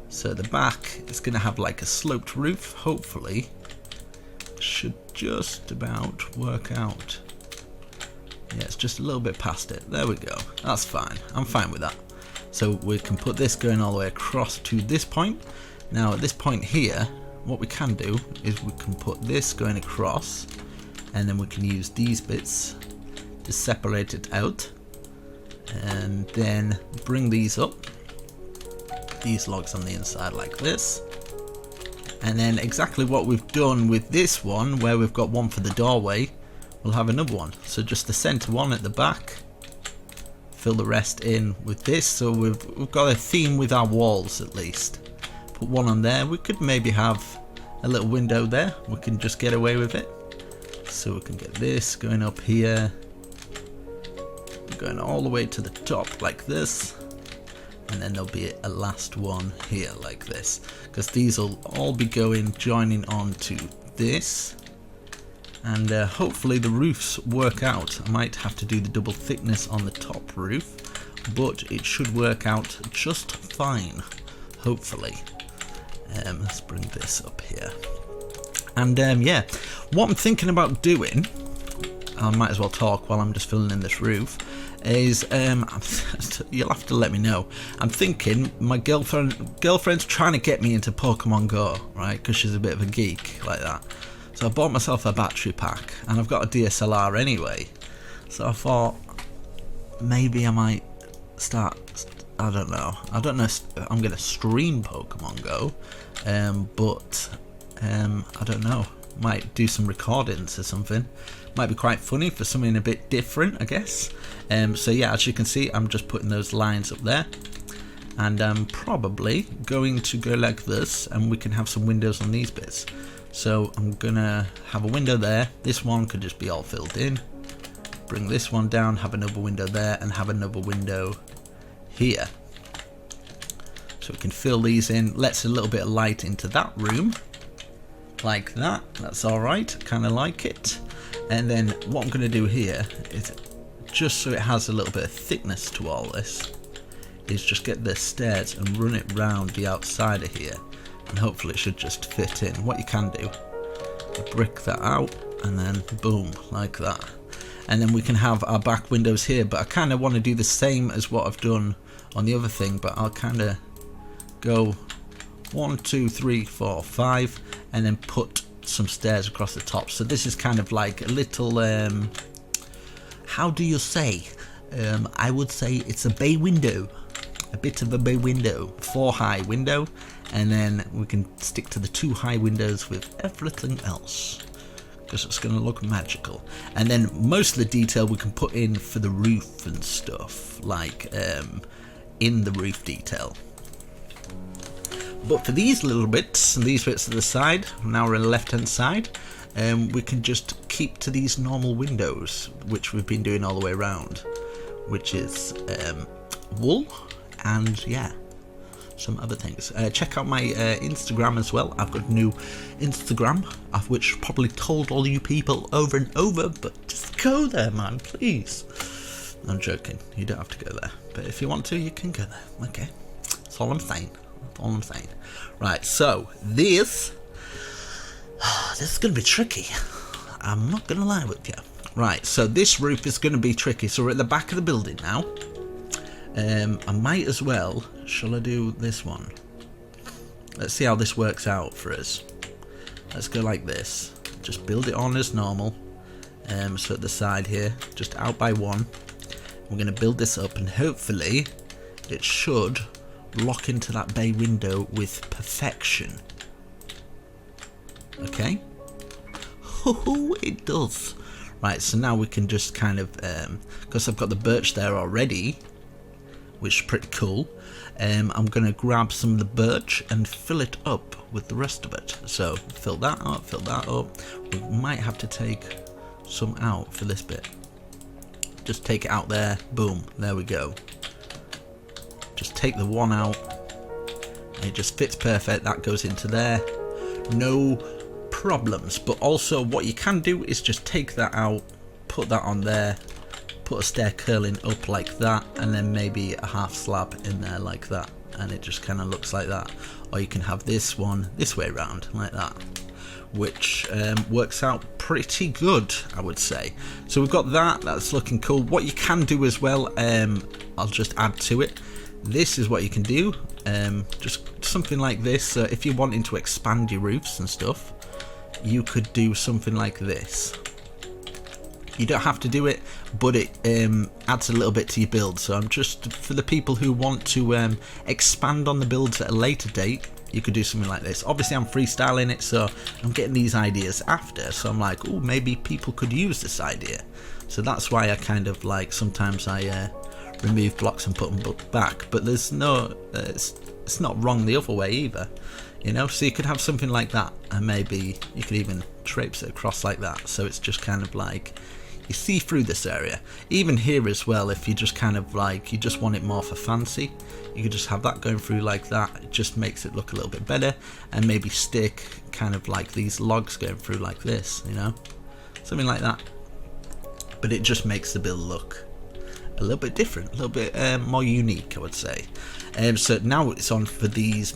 So the back is going to have like a sloped roof, hopefully. Should just about work out. Yeah, it's just a little bit past it. There we go. That's fine. I'm fine with that. So we can put this going all the way across to this point. Now at this point here, what we can do is we can put this going across, and then we can use these bits to separate it out, and then bring these up, these logs on the inside like this. And then exactly what we've done with this one, where we've got one for the doorway, we'll have another one. So just the center one at the back, fill the rest in with this. So we've got a theme with our walls at least. Put one on there. We could maybe have a little window there. We can just get away with it. So we can get this going up here, going all the way to the top like this, and then there'll be a last one here like this, because these will all be joining on to this. And hopefully the roofs work out. I might have to do the double thickness on the top roof, but it should work out just fine, hopefully. Let's bring this up here. And yeah, what I'm thinking about doing, I might as well talk while I'm just filling in this roof, is you'll have to let me know. I'm thinking my girlfriend's trying to get me into Pokemon Go, right? Because she's a bit of a geek like that. So I bought myself a battery pack, and I've got a DSLR anyway. So I thought maybe I might start. I don't know. I'm gonna stream Pokemon Go, but I don't know. Might do some recordings or something. Might be quite funny for something a bit different, I guess. So yeah, as you can see, I'm just putting those lines up there, and I'm probably going to go like this, and we can have some windows on these bits. So I'm gonna have a window there. This one could just be all filled in. Bring this one down, have another window there, and have another window here. So we can fill these in, lets a little bit of light into that room, like that. That's alright, kind of like it. And then what I'm going to do here is, just so it has a little bit of thickness to all this, is just get the stairs and run it round the outside of here, and hopefully it should just fit in. What you can do, brick that out, and then boom, like that. And then we can have our back windows here, but I kind of want to do the same as what I've done on the other thing, but I'll kind of go 1, 2, 3, 4, 5, and then put some stairs across the top. So this is kind of like a little, how do you say? I would say it's a bay window. A bit of a bay window. 4 high window. And then we can stick to the 2 high windows with everything else, because it's going to look magical. And then most of the detail we can put in for the roof and stuff, like in the roof detail. But for these little bits and these bits to the side, now we're on the left hand side, we can just keep to these normal windows, which we've been doing all the way around, which is wool and yeah, some other things. Check out my Instagram as well. I've got a new Instagram, of which probably told all you people over and over, but just go there, man, please. I'm joking, you don't have to go there, but if you want to, you can go there. Okay, that's all I'm saying. That's all I'm saying. Right, so this is gonna be tricky. I'm not gonna lie with you. Right, so this roof is gonna be tricky. So we're at the back of the building now. I might as well, shall I do this one? Let's see how this works out for us. Let's go like this. Just build it on as normal. So at the side here, just out by 1. We're going to build this up and hopefully it should lock into that bay window with perfection. Okay? Oh, it does. Right, so now we can just kind of, because I've got the birch there already, which is pretty cool, I'm going to grab some of the birch and fill it up with the rest of it. So fill that up, fill that up. We might have to take some out for this bit. Just take it out there, boom, there we go. Just take the one out, and it just fits perfect. That goes into there, no problems. But also what you can do is just take that out, put that on there, put a stair curling up like that, and then maybe a half slab in there like that, and it just kind of looks like that. Or you can have this one this way around like that, which works out pretty good, I would say. So we've got that, that's looking cool. What you can do as well, I'll just add to it, this is what you can do, just something like this. So if you're wanting to expand your roofs and stuff, you could do something like this. You don't have to do it, but it adds a little bit to your build. So I'm just, for the people who want to expand on the builds at a later date, you could do something like this. Obviously I'm freestyling it, so I'm getting these ideas after, so I'm like, oh, maybe people could use this idea. So that's why I kind of like, sometimes I remove blocks and put them back, but there's no, it's not wrong the other way either, you know. So you could have something like that, and maybe you could even traipse it across like that, so it's just kind of like, you see through this area. Even here as well, if you just kind of like, you just want it more for fancy, you could just have that going through like that. It just makes it look a little bit better, and maybe stick kind of like these logs going through like this, you know, something like that. But it just makes the build look a little bit different, a little bit more unique, I would say. So now it's on for these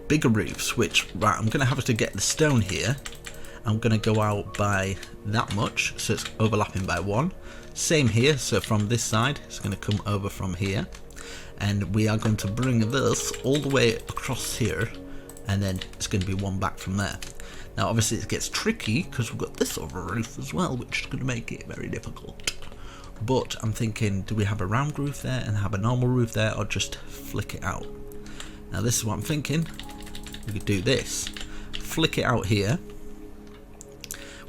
bigger roofs, which, right, I'm going to have to get the stone here. I'm going to go out by that much, so it's overlapping by 1. Same here, so from this side, it's going to come over from here. And we are going to bring this all the way across here, and then it's going to be 1 back from there. Now obviously it gets tricky, because we've got this over roof as well, which is going to make it very difficult. But I'm thinking, do we have a round roof there and have a normal roof there, or just flick it out? Now this is what I'm thinking. We could do this. Flick it out here,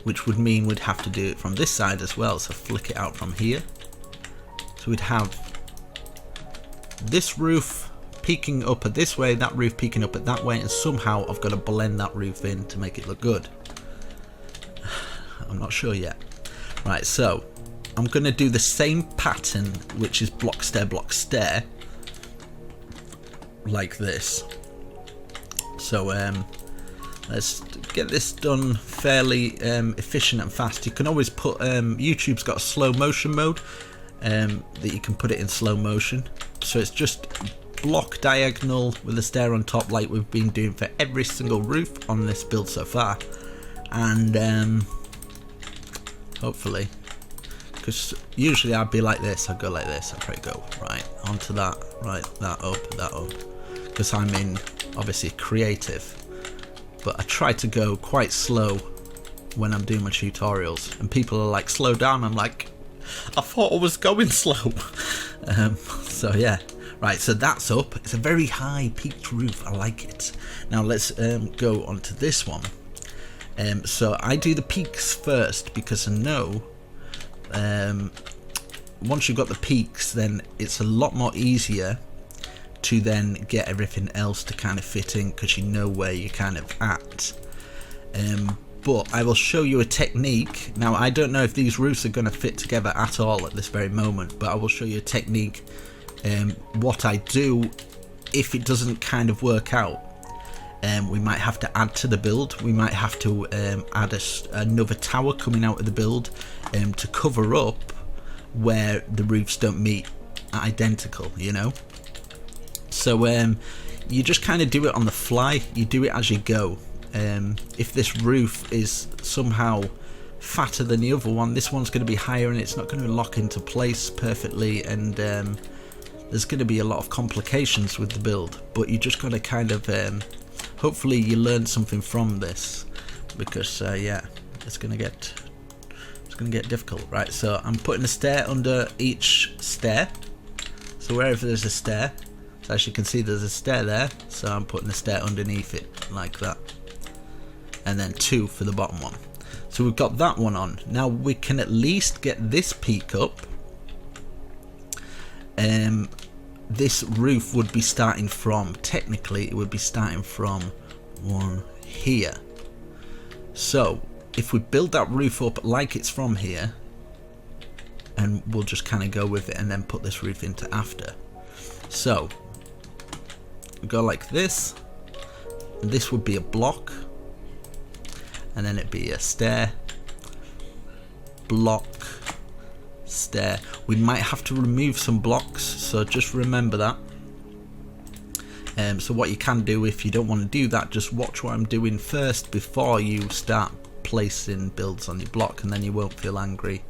which would mean we'd have to do it from this side as well, so flick it out from here. So we'd have this roof peeking up at this way, that roof peeking up at that way, and somehow I've got to blend that roof in to make it look good. I'm not sure yet. Right, so I'm going to do the same pattern, which is block stair, like this. So let's get this done fairly efficient and fast. You can always put, YouTube's got a slow motion mode that you can put it in slow motion. So it's just block diagonal with a stair on top, like we've been doing for every single roof on this build so far. And hopefully, because usually I'd be like this, I'd go like this, I'd probably go right onto that, right, that up, because I'm in obviously creative. But I try to go quite slow when I'm doing my tutorials, and people are like, slow down. I'm like, I thought I was going slow. So yeah, right, so that's up. It's a very high peaked roof. I like it. Now let's go on to this one. So I do the peaks first because I know once you've got the peaks, then it's a lot more easier to then get everything else to kind of fit in, because you know where you're kind of at. But I will show you a technique. Now I don't know if these roofs are going to fit together at all at this very moment, but I will show you a technique, what I do if it doesn't kind of work out. We might have to add to the build. We might have to add another tower coming out of the build to cover up where the roofs don't meet identical, you know. So you just kind of do it on the fly. You do it as you go. If this roof is somehow fatter than the other one, this one's going to be higher and it's not going to lock into place perfectly, and there's going to be a lot of complications with the build. But you just got to kind of hopefully you learn something from this, because yeah, it's gonna get difficult. Right, so I'm putting a stair under each stair, so wherever there's a stair, so as you can see there's a stair there, so I'm putting a stair underneath it like that, and then 2 for the bottom one. So we've got that one on. Now we can at least get this peak up. This roof would be starting from, technically it would be starting from one here. So if we build that roof up like it's from here, and we'll just kind of go with it and then put this roof into after. So we go like this, and this would be a block, and then it'd be a stair, block, stair. We might have to remove some blocks, so just remember that. So what you can do, if you don't want to do that, just watch what I'm doing first before you start placing builds on your block, and then you won't feel angry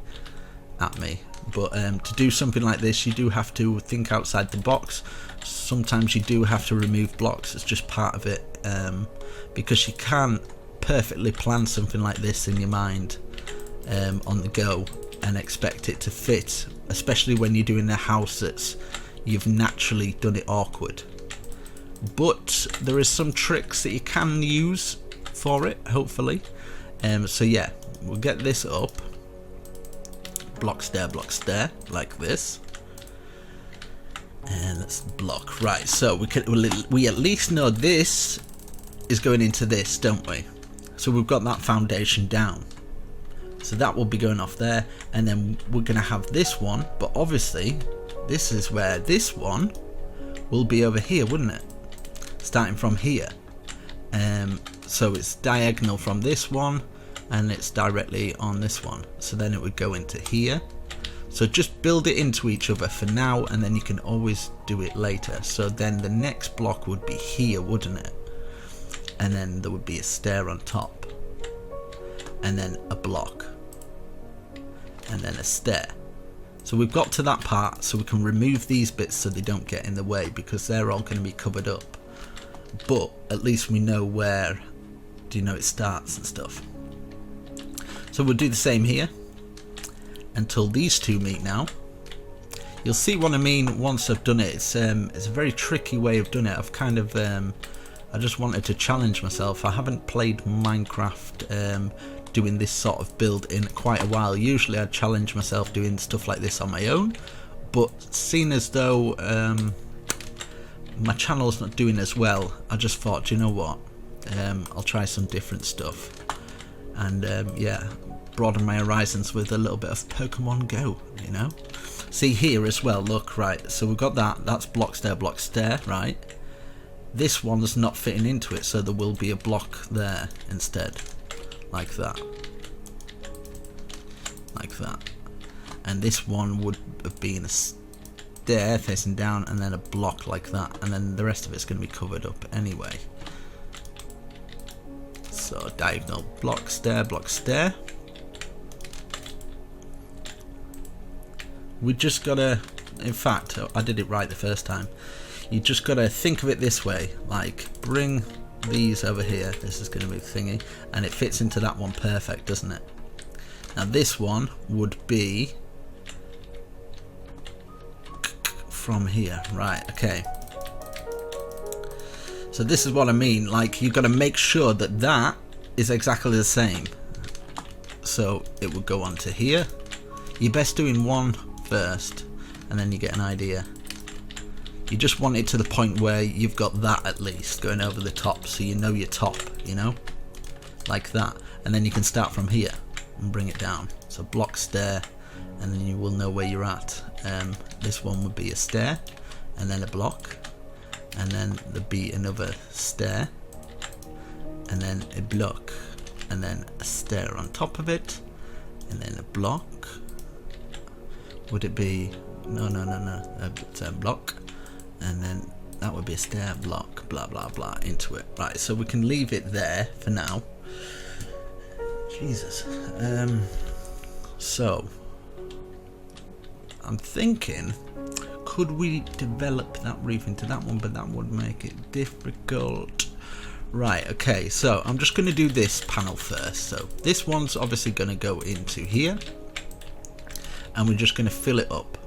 at me. But to do something like this, you do have to think outside the box. Sometimes you do have to remove blocks. It's just part of it, because you can't perfectly plan something like this in your mind on the go and expect it to fit, especially when you're doing a house that's you've naturally done it awkward. But there is some tricks that you can use for it, hopefully. So yeah, we'll get this up, block stair, like this, and let's block. Right, so we at least know this is going into this, don't we? So we've got that foundation down. So that will be going off there, and then we're going to have this one, but obviously this is where this one will be over here, wouldn't it? Starting from here. So it's diagonal from this one, and it's directly on this one. So then it would go into here. So just build it into each other for now, and then you can always do it later. So then the next block would be here, wouldn't it? And then there would be a stair on top, and then a block, and then a stair. So we've got to that part, so we can remove these bits so they don't get in the way, because they're all going to be covered up. But at least we know where, do you know, it starts and stuff. So we'll do the same here until these two meet now. You'll see what I mean once I've done it. It's a very tricky way of doing it. I've kind of I just wanted to challenge myself. I haven't played Minecraft doing this sort of build in quite a while. Usually I challenge myself doing stuff like this on my own, but seeing as though my channel's not doing as well, I just thought, do you know what, I'll try some different stuff, and yeah, broaden my horizons with a little bit of Pokemon Go, you know. See here as well, look, right, so we've got that's block stair, right. This one's not fitting into it, so there will be a block there instead, like that, and this one would have been a stair facing down, and then a block like that, and then the rest of it's going to be covered up anyway. So diagonal, block stair. We just gotta, in fact, I did it right the first time. You just gotta think of it this way, like bring these over here. This is going to be thingy, and it fits into that one perfect, doesn't it? Now this one would be from here, right? Okay. So this is what I mean. Like, you've got to make sure that that is exactly the same. So it would go onto here. You're best doing one first, and then you get an idea. You just want it to the point where you've got that at least going over the top, so you know your top, you know, like that. And then you can start from here and bring it down. So block, stair, and then you will know where you're at. This one would be a stair, and then a block, and then there'd be another stair, and then a block, and then a stair on top of it, and then a block. Would it be no, it's a block, and then that would be a stair, block, blah blah blah into it. Right, so we can leave it there for now. Jesus. So I'm thinking, could we develop that roof into that one? But that would make it difficult. Right, okay, so I'm just going to do this panel first. So this one's obviously going to go into here, and we're just going to fill it up.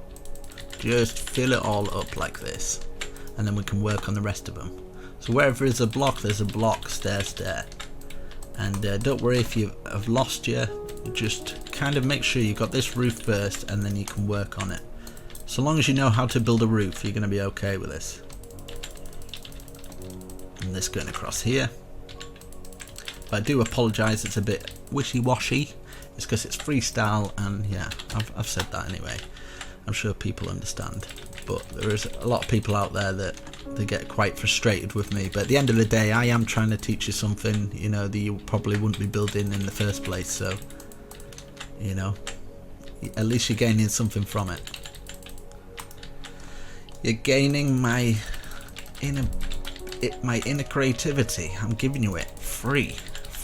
Just fill it all up like this, and then we can work on the rest of them. So wherever there's a block, stair, stair. And don't worry if you have lost you, just kind of make sure you got this roof first, and then you can work on it. So long as you know how to build a roof, you're going to be okay with this. And this going across here. But I do apologise, it's a bit wishy-washy. It's because it's freestyle, and yeah, I've said that anyway. I'm sure people understand, but there is a lot of people out there that they get quite frustrated with me. But at the end of the day, I am trying to teach you something, you know, that you probably wouldn't be building in the first place. So, you know, at least you're gaining something from it. You're gaining my inner creativity. I'm giving you it free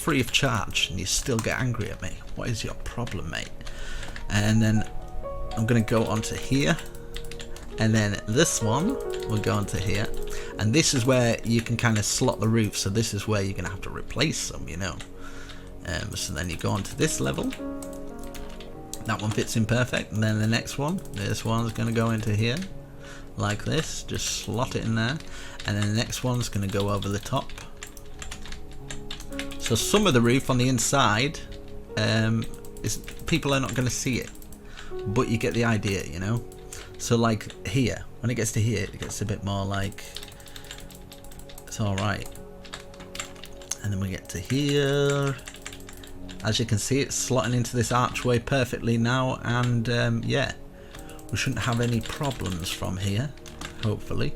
of charge, and you still get angry at me. What is your problem, mate? And then I'm going to go onto here, and then this one will go onto here, and this is where you can kind of slot the roof. So this is where you're going to have to replace some, you know. So then you go onto this level. That one fits in perfect, and then the next one, this one's going to go into here like this. Just slot it in there, and then the next one's going to go over the top. So some of the roof on the inside, people are not going to see it, but you get the idea, you know. So like here, when it gets to here, it gets a bit more like it's all right. And then we get to here. As you can see, it's slotting into this archway perfectly now, and yeah, we shouldn't have any problems from here, hopefully.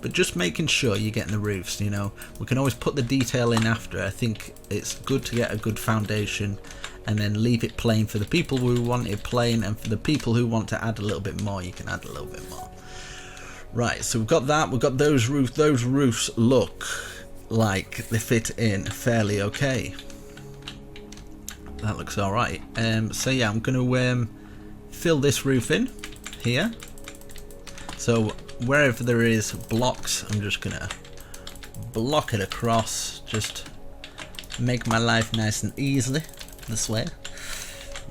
But just making sure you're getting the roofs, you know. We can always put the detail in after. I think it's good to get a good foundation and then leave it plain for the people who want it plain, and for the people who want to add a little bit more, you can add a little bit more. Right, so we've got that. We've got those roofs. Those roofs look like they fit in fairly okay. That looks all right. So yeah, I'm going to fill this roof in here. So wherever there is blocks, I'm just gonna block it across, just make my life nice and easy this way,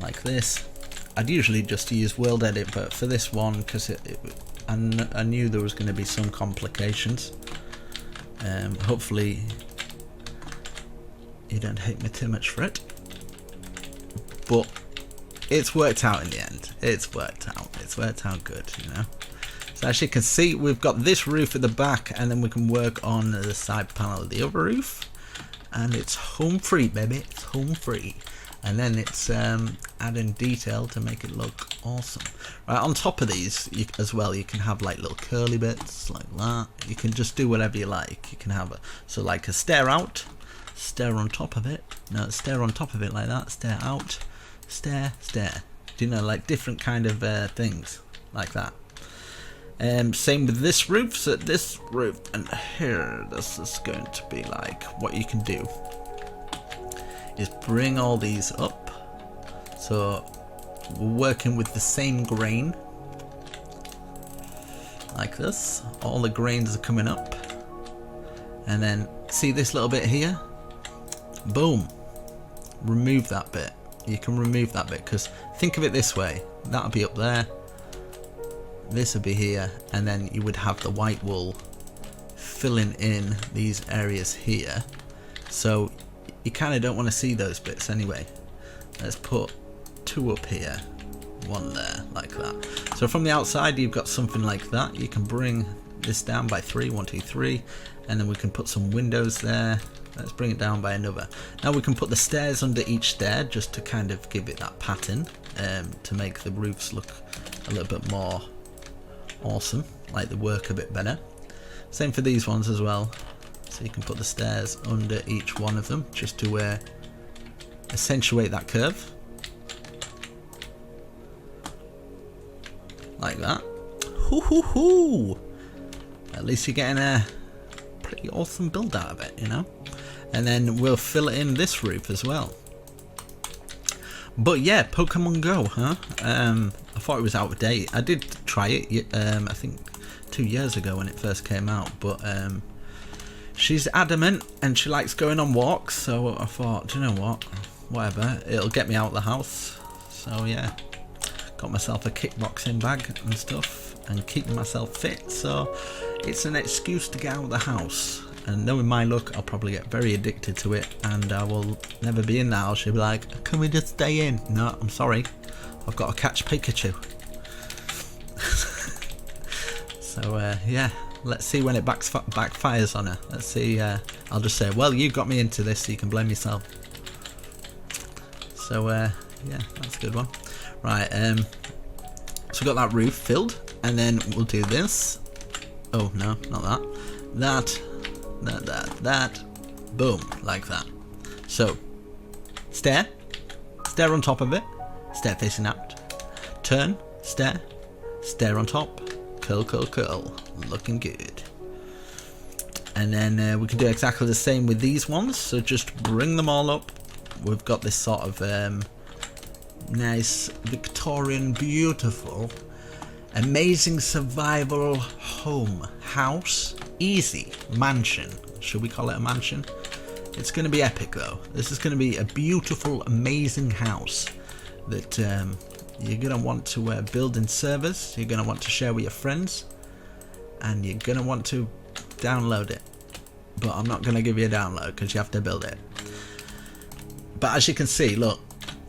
like this. I'd usually just use world edit, but for this one, because I knew there was going to be some complications, hopefully you don't hate me too much for it, but it's worked out in the end. It's worked out good, you know. So as you can see, we've got this roof at the back, and then we can work on the side panel of the other roof, and it's home free, baby. It's home free. And then it's adding detail to make it look awesome. Right, on top of these as well, you can have like little curly bits like that. You can just do whatever you like. You can have so like a stair out, stair on top of it. No, stair on top of it like that. Stair out, stair, stair. Do you know, like different kind of things like that. Same with this roof. So this roof and here, this is going to be like, what you can do is bring all these up. So we're working with the same grain like this. All the grains are coming up, And then see this little bit here? Boom. Remove that bit. You can remove that bit, because think of it this way. That'll be up there. This would be here, and then you would have the white wool filling in these areas here. So you kind of don't want to see those bits anyway. Let's put 2 up here, 1 there, like that. So from the outside you've got something like that. You can bring this down by 3, 1, 2, 3, and then we can put some windows there. Let's bring it down by another. Now we can put the stairs under each stair, just to kind of give it that pattern, to make the roofs look a little bit more awesome, like they work a bit better. Same for these ones as well. So you can put the stairs under each one of them, just to accentuate that curve. Like that. Hoo hoo hoo! At least you're getting a pretty awesome build out of it, you know? And then we'll fill it in this roof as well. But yeah, Pokemon Go, huh? I thought it was out of date. I did try it, I think 2 years ago when it first came out, but she's adamant and she likes going on walks, so I thought, do you know what? Whatever, it'll get me out of the house. So yeah, got myself a kickboxing bag and stuff and keeping myself fit, so it's an excuse to get out of the house. And knowing my luck, I'll probably get very addicted to it and I will never be in the house. She'll be like, can we just stay in? No, I'm sorry, I've got to catch Pikachu. So yeah, let's see when it backfires on her. Let's see, I'll just say, well, you got me into this, so you can blame yourself. So yeah, that's a good one. Right, so we got that roof filled, and then we'll do this. Oh no, not that. That. Boom, like that. So, stair on top of it, stair facing out, turn, stair on top, curl, looking good. And then we can do exactly the same with these ones, so just bring them all up. We've got this sort of nice Victorian, beautiful, amazing survival home, house, easy, mansion. Should we call it a mansion? It's going to be epic though. This is going to be a beautiful, amazing house that you're going to want to build in servers, you're going to want to share with your friends, and you're going to want to download it. But I'm not going to give you a download because you have to build it. But as you can see, look,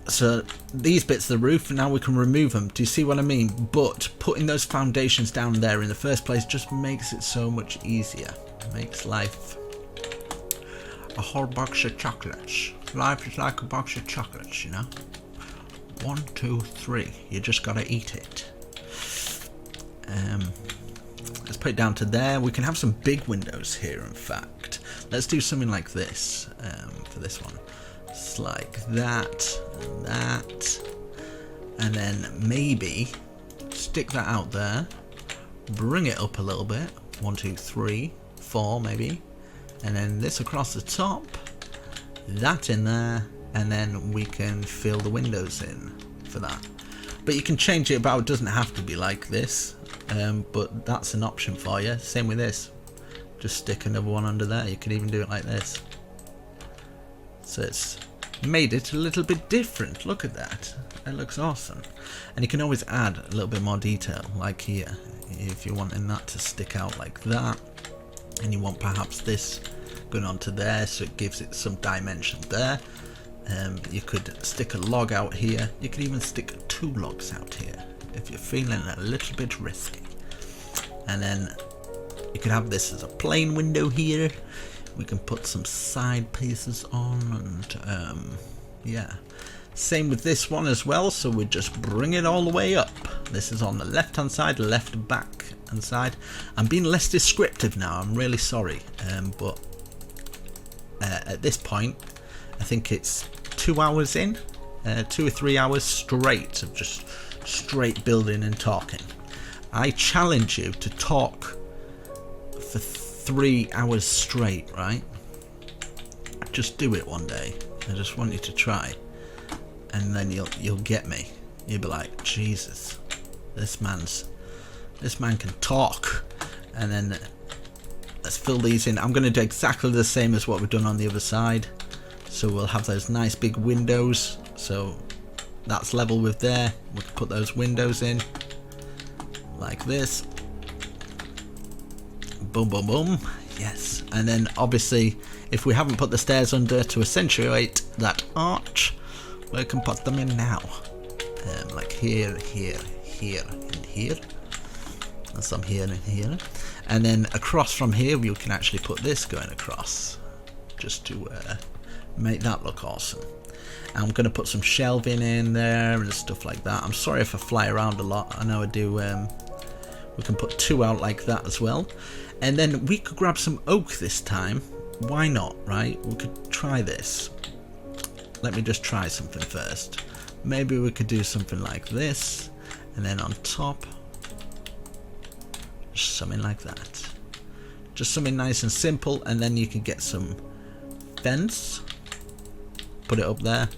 so these bits of the roof, now we can remove them. Do you see what I mean? But putting those foundations down there in the first place just makes it so much easier. It makes life a whole box of chocolates. Life is like a box of chocolates, you know? 1, 2, 3. You just gotta eat it. Let's put it down to there. We can have some big windows here, in fact. Let's do something like this for this one. It's like that, and then maybe stick that out there, bring it up a little bit, 1, 2, 3, 4 maybe, and then this across the top, that in there, and then we can fill the windows in for that. But you can change it about, it doesn't have to be like this, but that's an option for you. Same with this, just stick another one under there. You could even do it like this. So it's made it a little bit different. Look at that. It looks awesome. And you can always add a little bit more detail, like here. If you're wanting that to stick out like that, and you want perhaps this going onto there, so it gives it some dimension there. You could stick a log out here. You could even stick 2 logs out here if you're feeling a little bit risky. And then you could have this as a plain window here. We can put some side pieces on, and yeah, same with this one as well. So we just bring it all the way up. This is on the left hand side, left back hand side. I'm being less descriptive now, I'm really sorry, but at this point I think it's 2 hours in, 2 or 3 hours straight of just straight building and talking. I challenge you to talk for 3 hours straight, right? Just do it one day. I just want you to try, and then you'll get me. You'll be like, Jesus, this man can talk. And then Let's fill these in. I'm going to do exactly the same as what we've done on the other side. So we'll have those nice big windows. So that's level with there. We can put those windows in like this. Boom, boom, boom. Yes. And then obviously, if we haven't put the stairs under to accentuate that arch, we can put them in now. Like here, here, here, and here. And some here and here. And then across from here, we can actually put this going across, just to make that look awesome. And I'm going to put some shelving in there and stuff like that. I'm sorry if I fly around a lot. I know I do. We can put 2 out like that as well. And then we could grab some oak this time. Why not, right? We could try this. Let me just try something first. Maybe we could do something like this. And then on top, just something like that. Just something nice and simple. And then you can get some fence. Put it up there.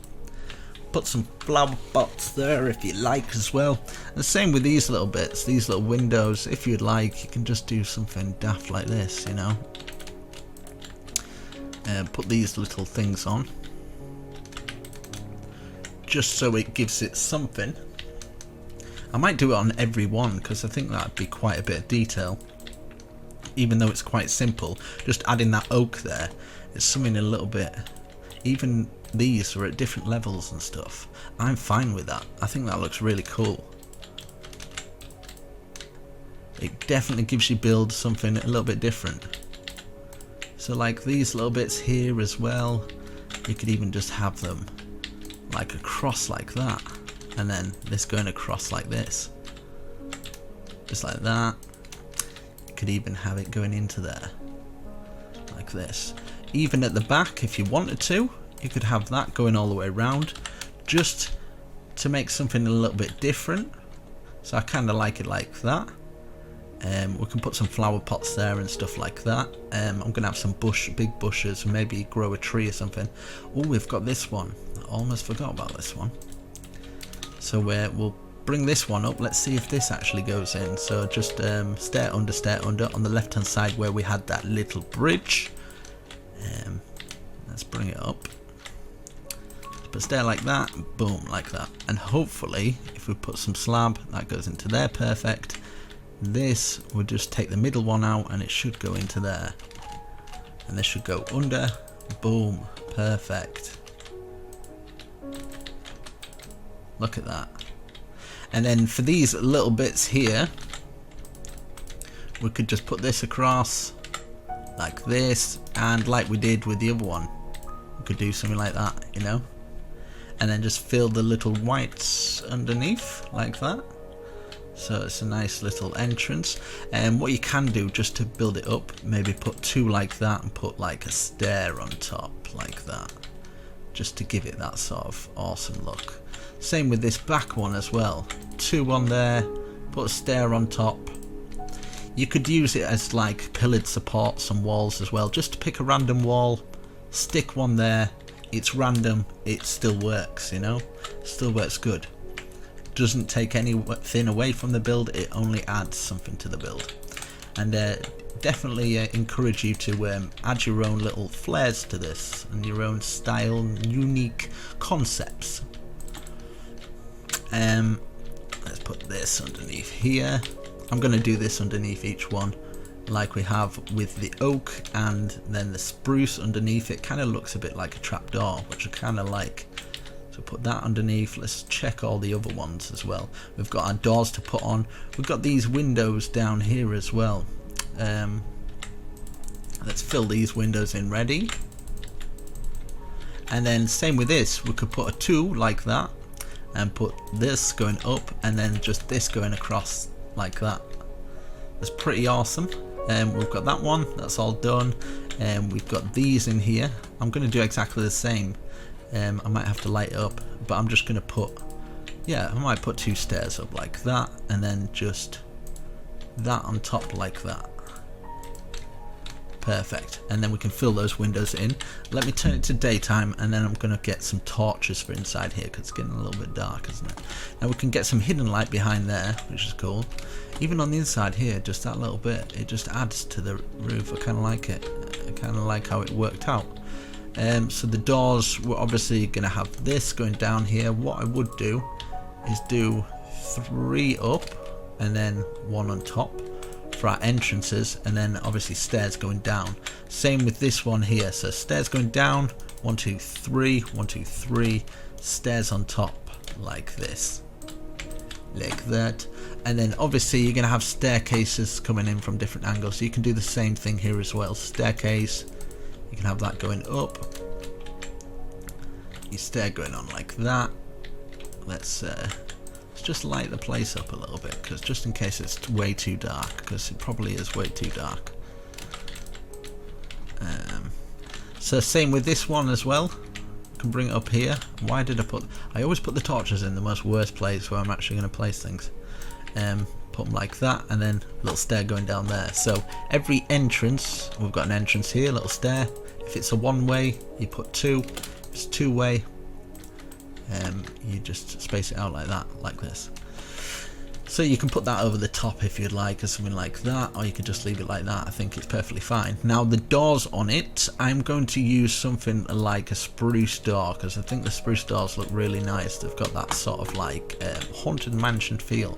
Put some flower pots there if you like as well. And same with these little bits, these little windows. If you'd like, you can just do something daft like this, you know. Put these little things on, just so it gives it something. I might do it on every one because I think that'd be quite a bit of detail. Even though it's quite simple, just adding that oak there is something a little bit. Even these are at different levels and stuff. I'm fine with that. I think that looks really cool. It definitely gives you build something a little bit different. So like these little bits here as well, you could even just have them like across like that, and then this going across like this, just like that. You could even have it going into there like this. Even at the back, if you wanted to, you could have that going all the way around, just to make something a little bit different. So I kind of like it like that. We can put some flower pots there and stuff like that. I'm going to have some big bushes, and maybe grow a tree or something. Oh, we've got this one. I almost forgot about this one. So we'll bring this one up. Let's see if this actually goes in. So just stair under on the left hand side where we had that little bridge. Let's bring it up. Put a stair like that, boom, like that. And hopefully, if we put some slab, that goes into there, perfect. This would just take the middle one out and it should go into there. And this should go under, boom, perfect. Look at that. And then for these little bits here, we could just put this across like this, and like we did with the other one, we could do something like that, you know, and then just fill the little whites underneath like that. So it's a nice little entrance. And what you can do just to build it up, maybe put 2 like that and put like a stair on top like that, just to give it that sort of awesome look. Same with this back one as well, 2 on there, put a stair on top. You could use it as like pillared supports on walls as well, just to pick a random wall, stick one there. It's random, it still works, you know, still works good. Doesn't take anything away from the build, it only adds something to the build. And definitely encourage you to add your own little flares to this, and your own style, unique concepts. Let's put this underneath here. I'm going to do this underneath each one, like we have with the oak, and then the spruce underneath it kind of looks a bit like a trapdoor, which I kind of like. So put that underneath. Let's check all the other ones as well. We've got our doors to put on. We've got these windows down here as well. Let's fill these windows in ready. And then same with this, we could put a 2 like that, and put this going up, and then just this going across like that. That's pretty awesome. We've got that one, that's all done. We've got these in here. I'm going to do exactly the same. I might have to light it up, but I'm just going to put, yeah, I might put 2 stairs up like that, and then just that on top like that. Perfect. And then we can fill those windows in. Let me turn it to daytime, and then I'm going to get some torches for inside here, because it's getting a little bit dark, isn't it? Now we can get some hidden light behind there, which is cool. Even on the inside here, just that little bit, it just adds to the roof. I kind of like it. I kind of like how it worked out. So the doors, we're obviously going to have this going down here. What I would do is do 3 up and then 1 on top for our entrances, and then obviously stairs going down. Same with this one here, so stairs going down, 1 2 3, 1 2 3, stairs on top like this, like that. And then obviously you're going to have staircases coming in from different angles, so you can do the same thing here as well. Staircase, you can have that going up, your stair going on like that. Let's just light the place up a little bit, because just in case it's way too dark, because it probably is way too dark. So same with this one as well. Can bring it up here. Why did I always put the torches in the most worst place where I'm actually going to place things. Put them like that, and then a little stair going down there. So every entrance, we've got an entrance here, little stair. If it's a one-way, you put 2. If it's 2-way, you just space it out like that, like this. So you can put that over the top if you'd like, or something like that, or you could just leave it like that. I think it's perfectly fine. Now the doors on it, I'm going to use something like a spruce door, because I think the spruce doors look really nice. They've got that sort of like haunted mansion feel.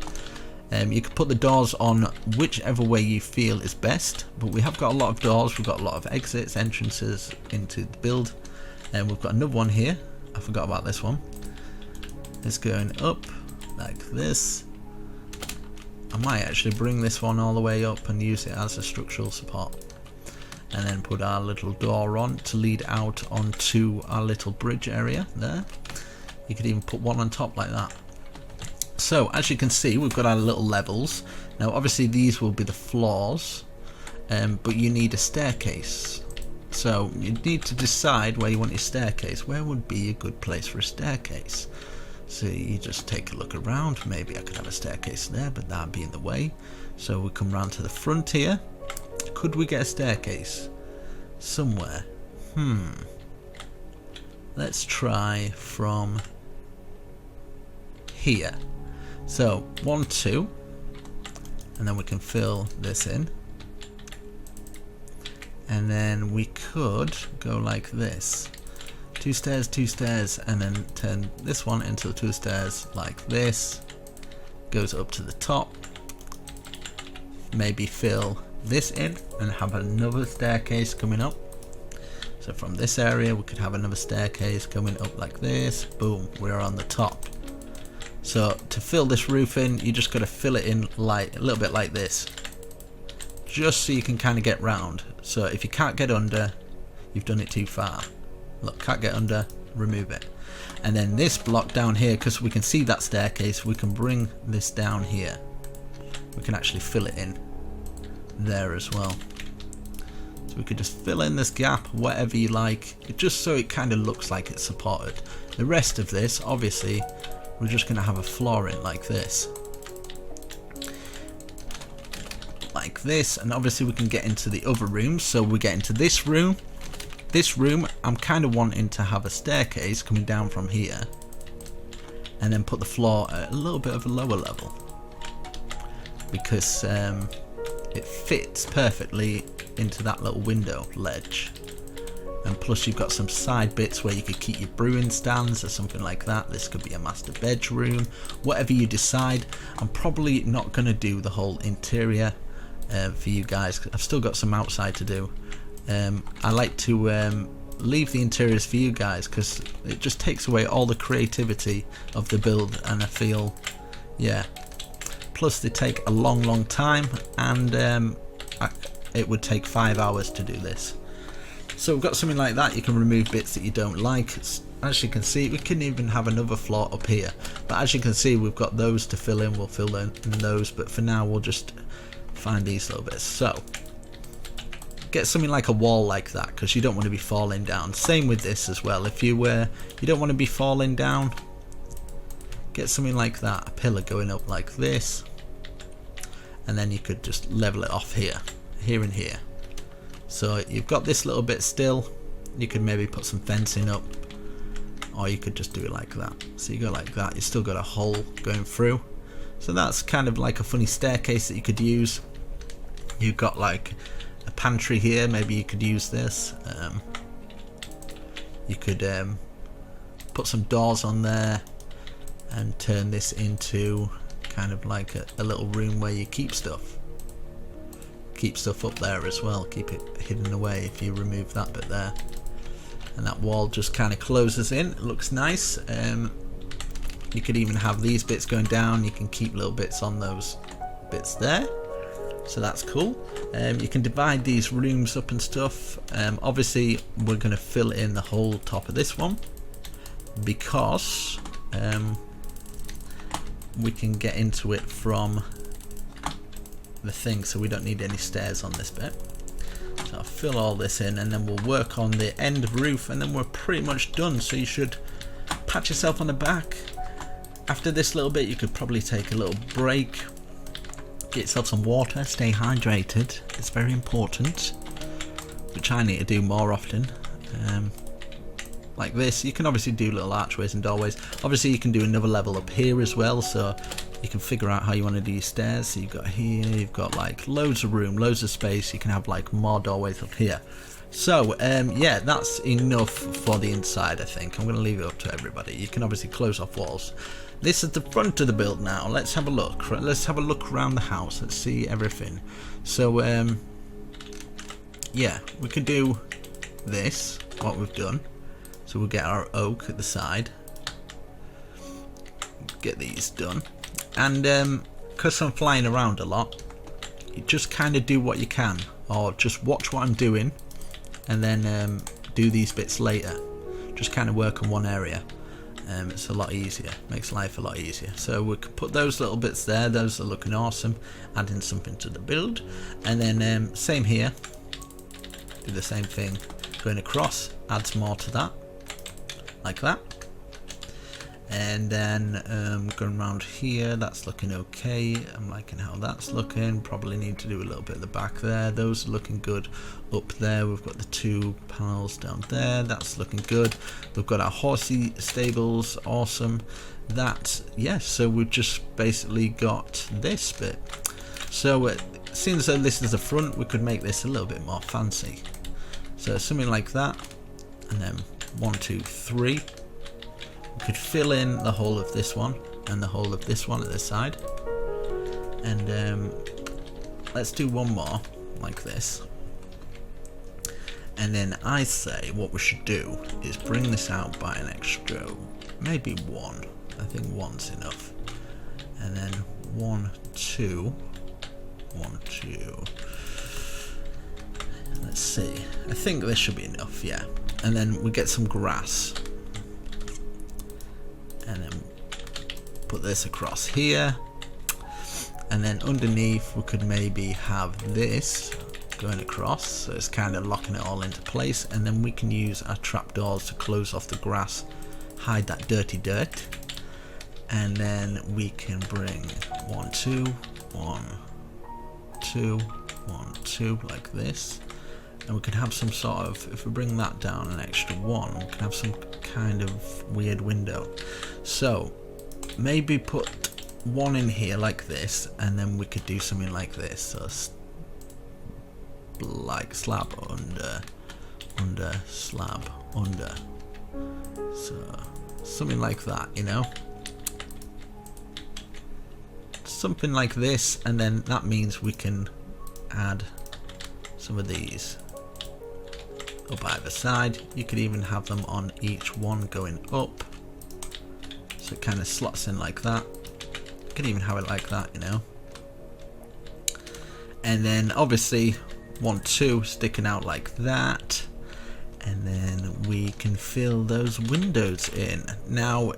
You can put the doors on whichever way you feel is best, but we have got a lot of doors. We've got a lot of exits, entrances into the build, and we've got another one here. I forgot about this one. It's going up like this. I might actually bring this one all the way up and use it as a structural support, and then put our little door on to lead out onto our little bridge area there. You could even put one on top like that. So as you can see, we've got our little levels. Now obviously these will be the floors, but you need a staircase. So you need to decide where you want your staircase. Where would be a good place for a staircase? So you just take a look around. Maybe I could have a staircase there, but that'd be in the way. So we come round to the front here. Could we get a staircase somewhere? Let's try from here. So 1 2, and then we can fill this in, and then we could go like this. 2 stairs, 2 stairs, and then turn this one into 2 stairs like this. Goes up to the top. Maybe fill this in and have another staircase coming up. So from this area we could have another staircase coming up like this. Boom, we're on the top. So to fill this roof in, you just got to fill it in like a little bit like this, just so you can kind of get round. So if you can't get under, you've done it too far. Look, can't get under, remove it. And then this block down here, because we can see that staircase, we can bring this down here. We can actually fill it in there as well. So we could just fill in this gap, whatever you like, just so it kind of looks like it's supported. The rest of this, obviously, we're just going to have a floor in like this. Like this, and obviously we can get into the other rooms. So we get into this room. This room, I'm kind of wanting to have a staircase coming down from here, and then put the floor at a little bit of a lower level, because it fits perfectly into that little window ledge. And plus you've got some side bits where you could keep your brewing stands or something like that. This could be a master bedroom, whatever you decide. I'm probably not going to do the whole interior for you guys. I've still got some outside to do. I like to leave the interiors for you guys, because it just takes away all the creativity of the build, and I feel, yeah. Plus they take a long time, and it would take 5 hours to do this. So we've got something like that. You can remove bits that you don't like. As you can see, we can even have another floor up here, but as you can see, we've got those to fill in. We'll fill in those, but for now we'll just find these little bits. So get something like a wall like that, because you don't want to be falling down. Same with this as well. If you don't want to be falling down, get something like that, a pillar going up like this, and then you could just level it off here and here. So you've got this little bit still. You could maybe put some fencing up, or you could just do it like that. So you go like that, you still got a hole going through. So that's kind of like a funny staircase that you could use. You've got like a pantry here, maybe you could use this. You could put some doors on there and turn this into kind of like a little room where you keep stuff. Keep stuff up there as well, keep it hidden away if you remove that bit there. And that wall just kind of closes in, it looks nice. You could even have these bits going down, you can keep little bits on those bits there. So that's cool. You can divide these rooms up and stuff. Obviously we're going to fill in the whole top of this one because we can get into it from the thing, so we don't need any stairs on this bit. So I'll fill all this in and then we'll work on the end roof and then we're pretty much done. So you should pat yourself on the back. After this little bit you could probably take a little break, get yourself some water, stay hydrated, it's very important, which I need to do more often. Like this, you can obviously do little archways and doorways. Obviously you can do another level up here as well, so you can figure out how you want to do your stairs. So you've got here, you've got like loads of room, loads of space, you can have like more doorways up here. So yeah, that's enough for the inside. I think I'm going to leave it up to everybody. You can obviously close off walls. This is the front of the build now. Let's have a look. Let's have a look around the house. Let's see everything. So yeah, we could do this, what we've done. So we'll get our oak at the side, get these done, and because I'm flying around a lot, you just kind of do what you can, or just watch what I'm doing and then do these bits later. Just kind of work on one area. It's a lot easier, makes life a lot easier. So we can put those little bits there, those are looking awesome, adding something to the build. And then same here, do the same thing, going across, adds more to that, like that. And then going around here, that's looking okay. I'm liking how that's looking. Probably need to do a little bit at the back there. Those are looking good. Up there we've got the 2 panels down there, that's looking good. We've got our horsey stables, awesome. That, yeah, so we've just basically got this bit. So seeing as though this is the front, we could make this a little bit more fancy. So something like that, and then 1, 2, 3. We could fill in the whole of this one and the whole of this one at this side. And let's do one more like this. And then I say what we should do is bring this out by an extra, maybe 1. I think 1's enough. And then 1, 2, 1, 2. Let's see. I think this should be enough, yeah. And then we get some grass. And then put this across here. And then underneath we could maybe have this going across, so it's kind of locking it all into place. And then we can use our trapdoors to close off the grass, hide that dirty dirt. And then we can bring 1, 2, 1, 2, 1, 2 like this. And we could have some sort of, if we bring that down an extra 1, we can have some kind of weird window. So maybe put 1 in here like this, and then we could do something like this. So like slab under, slab under. So something like that, you know, something like this. And then that means we can add some of these up either side. You could even have them on each one going up, so it kind of slots in like that. You could even have it like that, you know. And then obviously 1, 2 sticking out like that. And then we can fill those windows in. Now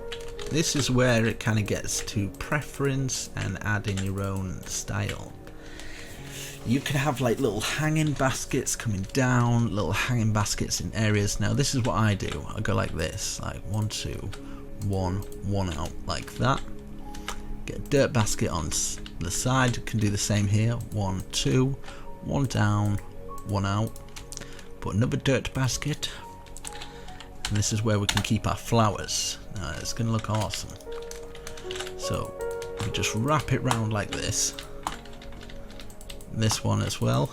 this is where it kind of gets to preference and adding your own style. You can have like little hanging baskets coming down, little hanging baskets in areas. Now this is what I do. I go like this, like 1, 2, 1, 1 out like that. Get a dirt basket on the side. Can do the same here. 1, 2, 1 down, 1 out. Put another dirt basket. And this is where we can keep our flowers. Now it's going to look awesome. So we just wrap it round like this. This one as well.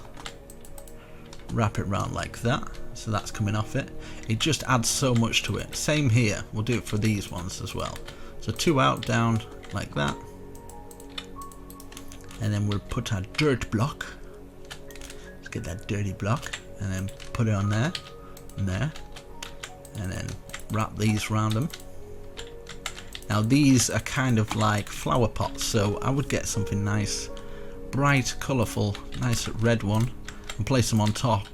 Wrap it round like that. So that's coming off it. It just adds so much to it. Same here. We'll do it for these ones as well. So 2 out, down like that. And then we'll put our dirt block. Let's get that dirty block. And then put it on there. And there. And then wrap these around them. Now these are kind of like flower pots, so I would get something nice, bright, colourful, nice red one, and place them on top,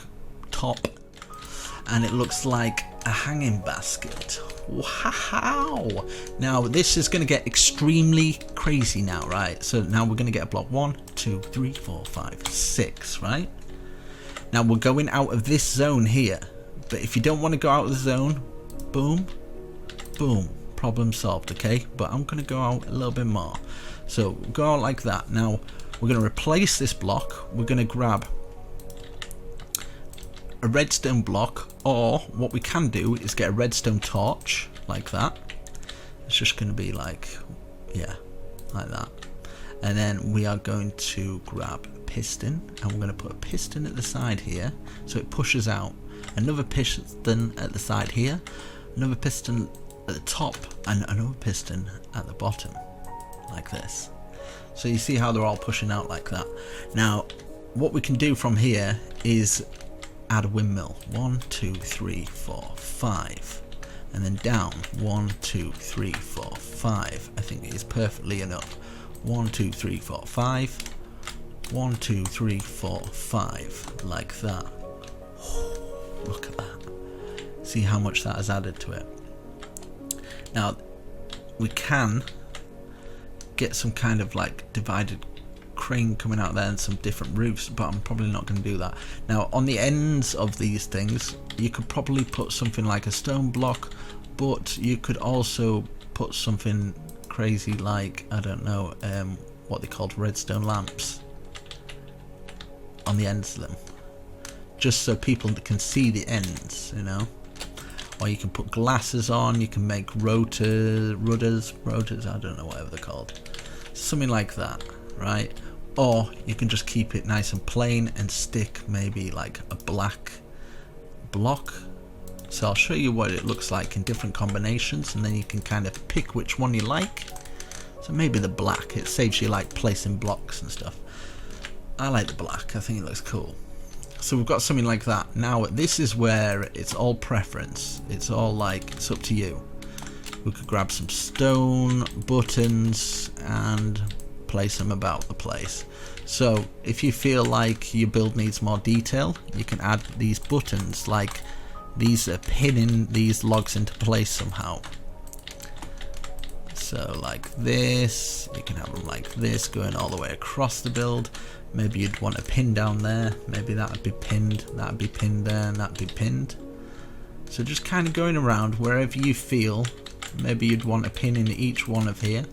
and it looks like a hanging basket. Wow! Now this is going to get extremely crazy now, right? So now we're going to get a block 1, 2, 3, 4, 5, 6, right? Now we're going out of this zone here. But if you don't want to go out of the zone, boom, boom, problem solved, okay? But I'm going to go out a little bit more. So go out like that. Now we're going to replace this block. We're going to grab a redstone block, or what we can do is get a redstone torch like that. It's just going to be like, yeah, like that. And then we are going to grab a piston, and we're going to put a piston at the side here so it pushes out. Another piston at the side here, another piston at the top, and another piston at the bottom, like this. So you see how they're all pushing out like that. Now what we can do from here is add a windmill. 1, 2, 3, 4, 5, and then down 1, 2, 3, 4, 5. I think it is perfectly enough. 1, 2, 3, 4, 5. 1, 2, 3, 4, 5, like that. Look at that. See how much that has added to it. Now we can get some kind of like divided crane coming out there and some different roofs, but I'm probably not going to do that. Now on the ends of these things you could probably put something like a stone block, but you could also put something crazy like, I don't know, what they called redstone lamps on the ends of them, just so people can see the ends, you know. Or you can put glasses on, you can make rudders, I don't know, whatever they're called, something like that, right? Or you can just keep it nice and plain and stick maybe like a black block. So I'll show you what it looks like in different combinations, and then you can kind of pick which one you like. So maybe the black, it saves you like placing blocks and stuff. I like the black, I think it looks cool. So we've got something like that. Now this is where it's all preference. It's all like, it's up to you. We could grab some stone, buttons, and place them about the place. So if you feel like your build needs more detail, you can add these buttons, like these are pinning these logs into place somehow. So like this, you can have them like this going all the way across the build. Maybe you'd want a pin down there, maybe that would be pinned, that would be pinned there, and that would be pinned. So just kind of going around wherever you feel. Maybe you'd want a pin in each one of here,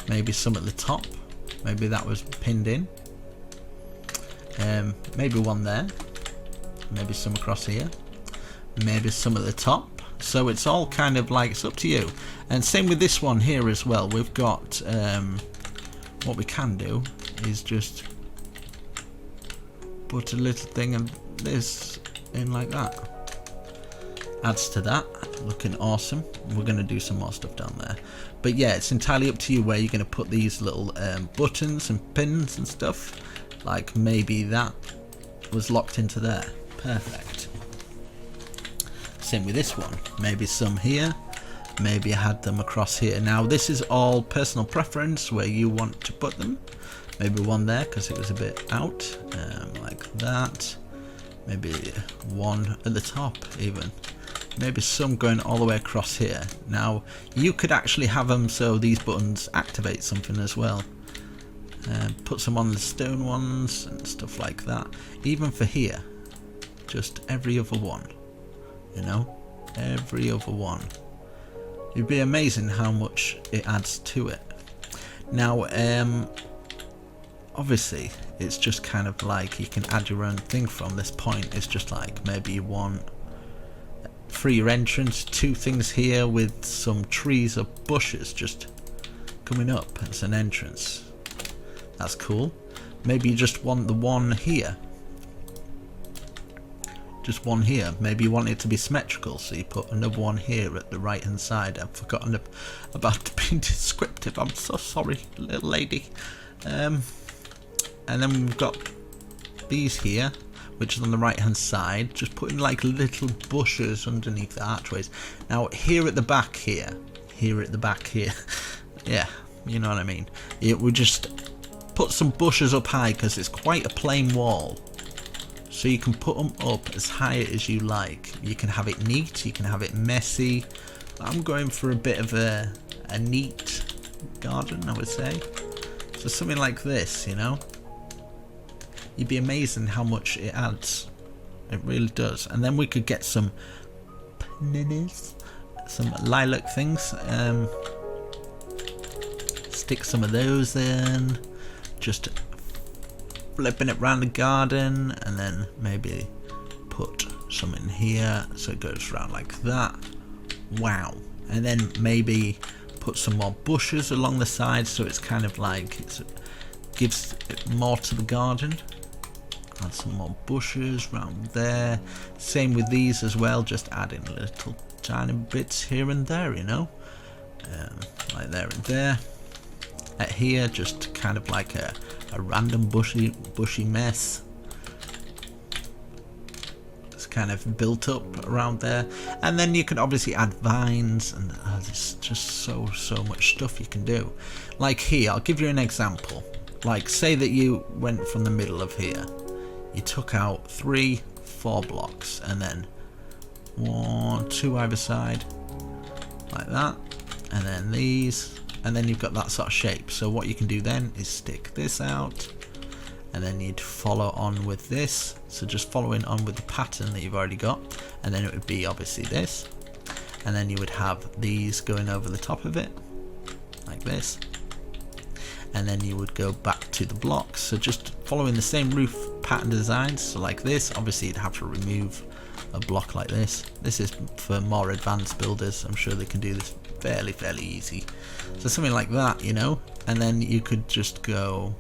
maybe some at the top, maybe that was pinned in, maybe one there, maybe some across here, maybe some at the top. So it's all kind of like, it's up to you. And same with this one here as well. We've got what we can do is just put a little thing of this in like that. Adds to that, looking awesome. We're going to do some more stuff down there, but yeah, it's entirely up to you where you're going to put these little buttons and pins and stuff. Like maybe that was locked into there, perfect. Same with this one, maybe some here, maybe I had them across here. Now this is all personal preference where you want to put them. Maybe one there because it was a bit out, like that. Maybe one at the top even. Maybe some going all the way across here. Now you could actually have them so these buttons activate something as well. Put some on the stone ones and stuff like that. Even for here, just every other one, you know, every other one. It'd be amazing how much it adds to it. Now obviously it's just kind of like you can add your own thing from this point. It's just like maybe you want for your entrance 2 things here with some trees or bushes just coming up as an entrance. That's cool. Maybe you just want the one here. Just one here. Maybe you want it to be symmetrical, so you put another one here at the right hand side. I've forgotten about being descriptive. I'm so sorry, little lady. And then we've got these here, which is on the right hand side, just putting like little bushes underneath the archways. Now here at the back here at the back here, yeah, you know what I mean. We just put some bushes up high because it's quite a plain wall. So you can put them up as high as you like. You can have it neat, you can have it messy. I'm going for a bit of a neat garden, I would say. So something like this, you know. You'd be amazing how much it adds. It really does. And then we could get some peonies, some lilac things. Stick some of those in. Just flipping it around the garden, and then maybe put some in here so it goes around like that. Wow. And then maybe put some more bushes along the side so it's kind of like it gives it more to the garden. Add some more bushes around there. Same with these as well, just adding little tiny bits here and there, you know, like there and there. At here, just kind of like a random bushy mess. It's kind of built up around there. And then you can obviously add vines, and there's just so much stuff you can do. Like here, I'll give you an example. Like say that you went from the middle of here. You took out 3, 4 blocks, and then 1, 2 either side, like that, and then these. And then you've got that sort of shape. So what you can do then is stick this out, and then you'd follow on with this. So just following on with the pattern that you've already got, and then it would be obviously this, and then you would have these going over the top of it like this, and then you would go back to the blocks. So just following the same roof pattern designs. So like this, obviously you'd have to remove a block like this. This is for more advanced builders. I'm sure they can do this fairly easy. So something like that, you know, and then you could just go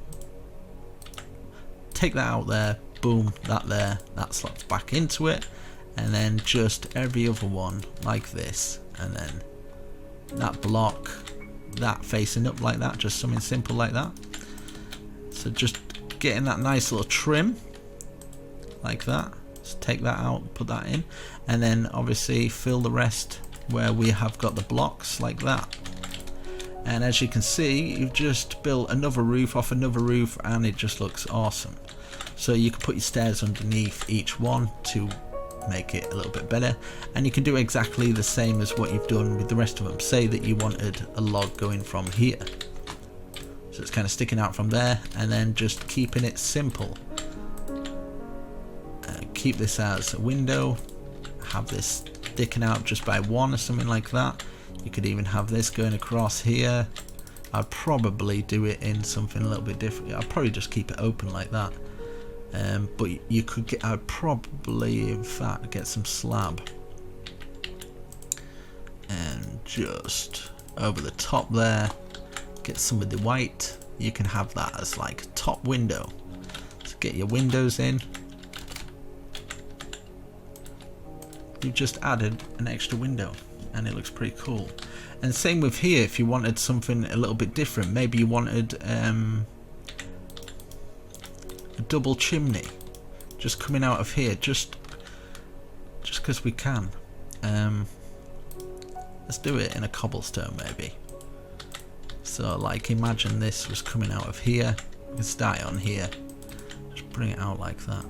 take that out there, boom, that there, that slots back into it, and then just every other one like this, and then that block, that facing up like that, just something simple like that. So just getting that nice little trim like that. Just take that out, put that in, and then obviously fill the rest where we have got the blocks like that. And as you can see, you've just built another roof off another roof, and it just looks awesome. So you can put your stairs underneath each one to make it a little bit better, and you can do exactly the same as what you've done with the rest of them. Say that you wanted a log going from here, so it's kind of sticking out from there, and then just keeping it simple. Keep this as a window, have this sticking out just by 1 or something like that. You could even have this going across here. I'd probably do it in something a little bit different. I'd probably just keep it open like that. But you could get, I'd probably in fact get some slab and just over the top there get some of the white. You can have that as like top window. So get your windows in. You've just added an extra window, and it looks pretty cool. And same with here, if you wanted something a little bit different, maybe you wanted a double chimney just coming out of here, just because we can. Let's do it in a cobblestone maybe. So like imagine this was coming out of here. You can start it on here, just bring it out like that.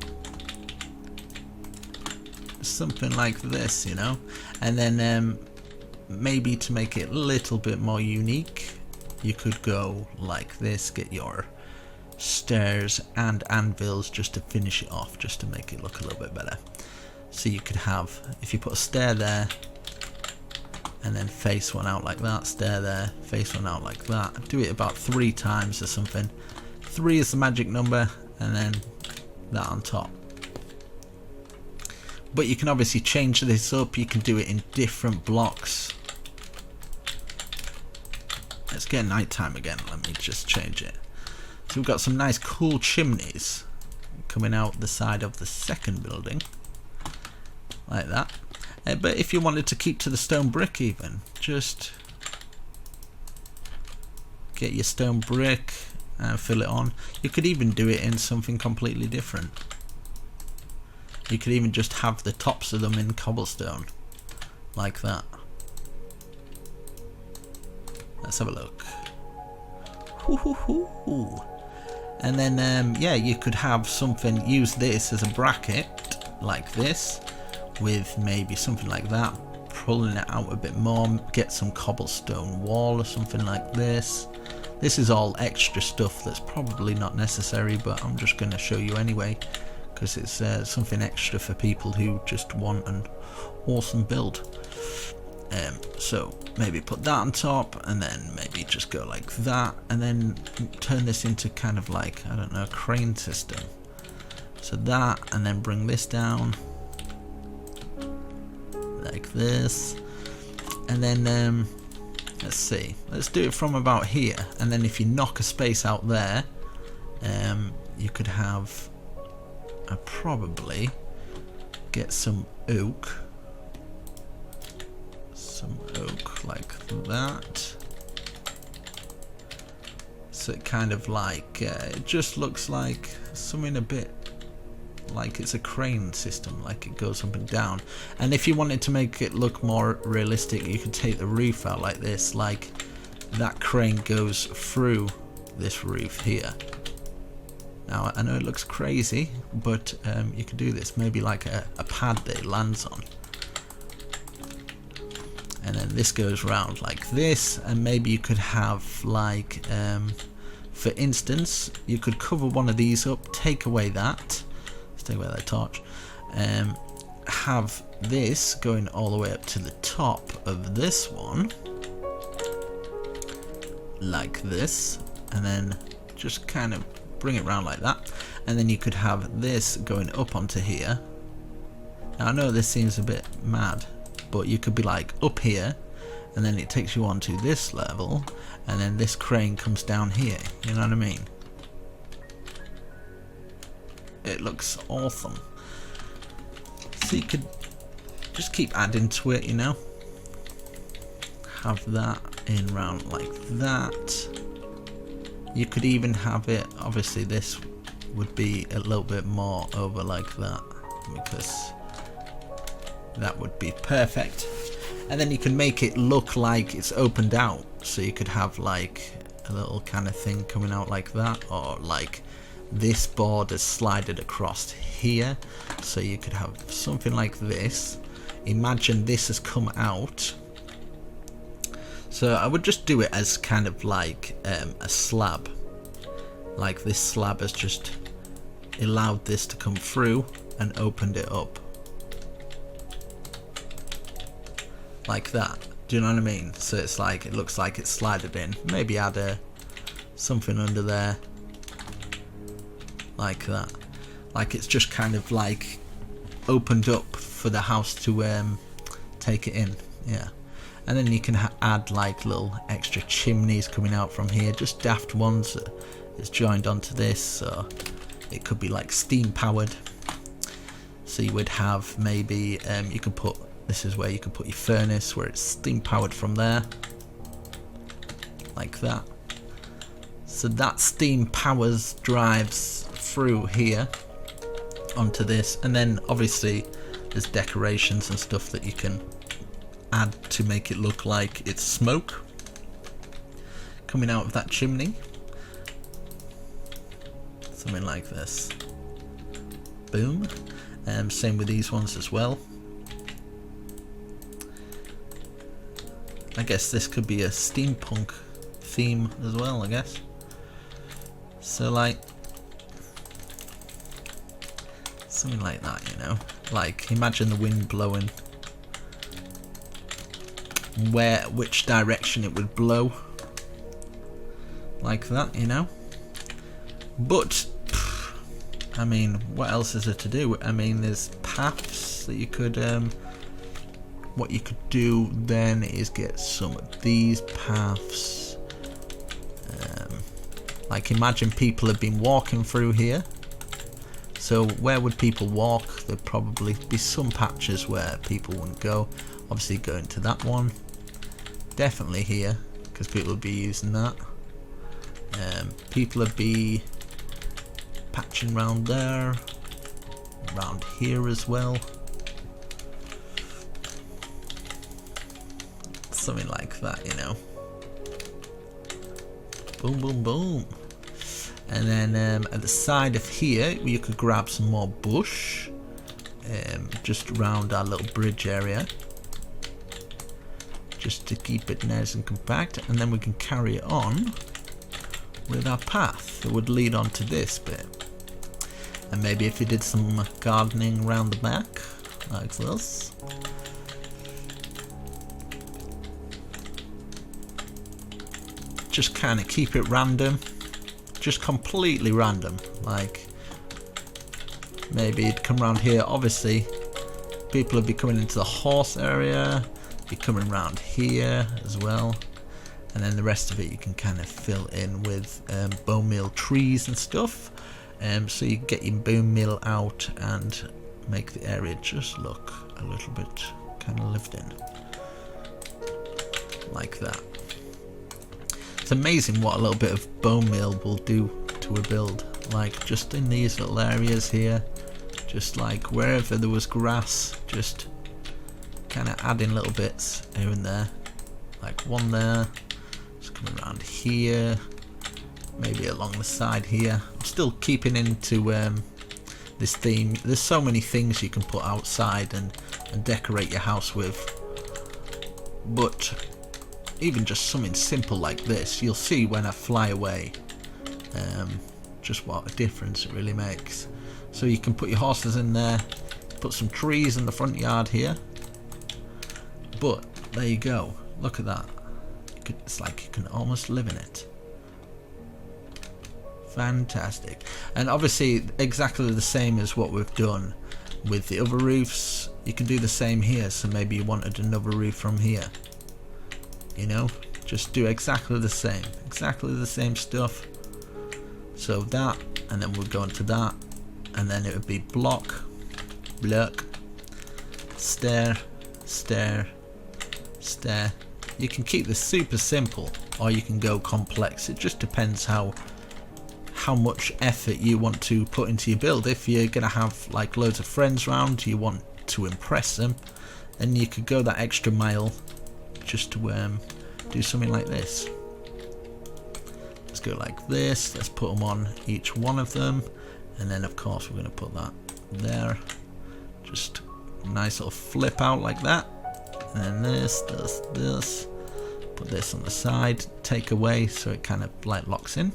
Something like this, you know. And then maybe to make it a little bit more unique, you could go like this, get your stairs and anvils just to finish it off, just to make it look a little bit better. So you could have, if you put a stair there and then face one out like that, stair there, face one out like that, do it about 3 times or something. 3 is the magic number, and then that on top. But you can obviously change this up. You can do it in different blocks. Let's get nighttime again. Let me just change it. So we've got some nice cool chimneys coming out the side of the second building, like that. But if you wanted to keep to the stone brick, even just get your stone brick and fill it on. You could even do it in something completely different. You could even just have the tops of them in cobblestone, like that. Let's have a look. And then yeah, you could have something, use this as a bracket like this, with maybe something like that, pulling it out a bit more, get some cobblestone wall or something like this. This is all extra stuff that's probably not necessary, but I'm just going to show you anyway, because it's something extra for people who just want an awesome build. So maybe put that on top, and then maybe just go like that, and then turn this into kind of like, I don't know, a crane system. So that, and then bring this down like this, and then let's see, let's do it from about here, and then if you knock a space out there, you could have probably get some oak like that, so it kind of like it just looks like something a bit like it's a crane system, like it goes up and down. And if you wanted to make it look more realistic, you could take the roof out like this, like that crane goes through this roof here. Now I know it looks crazy, but you could do this, maybe like a pad that it lands on. And then this goes round like this, and maybe you could have like, for instance, you could cover one of these up, take away that, let's take away that torch, have this going all the way up to the top of this one, like this, and then just kind of bring it round like that, and then you could have this going up onto here. Now I know this seems a bit mad, but you could be like up here, and then it takes you on to this level, and then this crane comes down here, you know what I mean? It looks awesome. So you could just keep adding to it, you know? Have that in round like that. You could even have it, obviously this would be a little bit more over like that, because that would be perfect. And then you can make it look like it's opened out, so you could have like a little kind of thing coming out like that, or like this board is slided across here, so you could have something like this. Imagine this has come out, so I would just do it as kind of like a slab, like this slab has just allowed this to come through and opened it up like that. Do you know what I mean? So it's like, it looks like it's slided in. Maybe add something under there like that, like it's just kind of like opened up for the house to take it in. Yeah. And then you can add like little extra chimneys coming out from here, just daft ones that is joined onto this, so it could be like steam powered. So you would have maybe you could put, this is where you could put your furnace, where it's steam powered from there, like that. So that steam powers, drives through here onto this, and then obviously there's decorations and stuff that you can add to make it look like it's smoke coming out of that chimney. Something like this. Boom. Same with these ones as well. I guess this could be a steampunk theme as well, I guess. So like something like that, you know, like imagine the wind blowing, which direction it would blow, like that, you know. But I mean, what else is there to do? I mean, there's paths that you could what you could do then is get some of these paths. Like, imagine people have been walking through here. So where would people walk? There'd probably be some patches where people wouldn't go. Obviously go into that one. Definitely here, because people would be using that. People would be patching around there, around here as well. Something like that, you know. Boom, boom, boom. And then at the side of here, you could grab some more bush, just around our little bridge area, just to keep it nice and compact. And then we can carry it on with our path that would lead on to this bit. And maybe if you did some gardening around the back, like this. Just kind of keep it random. Just completely random. Like, maybe it'd come around here. Obviously, people would be coming into the horse area, be coming around here as well. And then the rest of it you can kind of fill in with bone meal trees and stuff. So you get your bone meal out and make the area just look a little bit kind of lived in. Like that. It's amazing what a little bit of bone meal will do to a build. Like, just in these little areas here, just like wherever there was grass, just kind of adding little bits here and there. Like one there, just coming around here, maybe along the side here. I'm still keeping into this theme. There's so many things you can put outside and decorate your house with, but even just something simple like this, you'll see when I fly away just what a difference it really makes. So you can put your horses in there, put some trees in the front yard here, but there you go, look at that. It's like you can almost live in it. Fantastic. And obviously exactly the same as what we've done with the other roofs, you can do the same here. So maybe you wanted another roof from here, you know, just do exactly the same stuff. So that, and then we'll go into that, and then it would be block, stair, stair, stair. You can keep this super simple, or you can go complex. It just depends how much effort you want to put into your build. If you're gonna have like loads of friends around, you want to impress them, then you could go that extra mile just to do something like this. Let's go like this. Let's put them on each one of them, and then of course we're going to put that there. Just a nice little flip out like that, and then this. Put this on the side, take away so it kind of like locks in,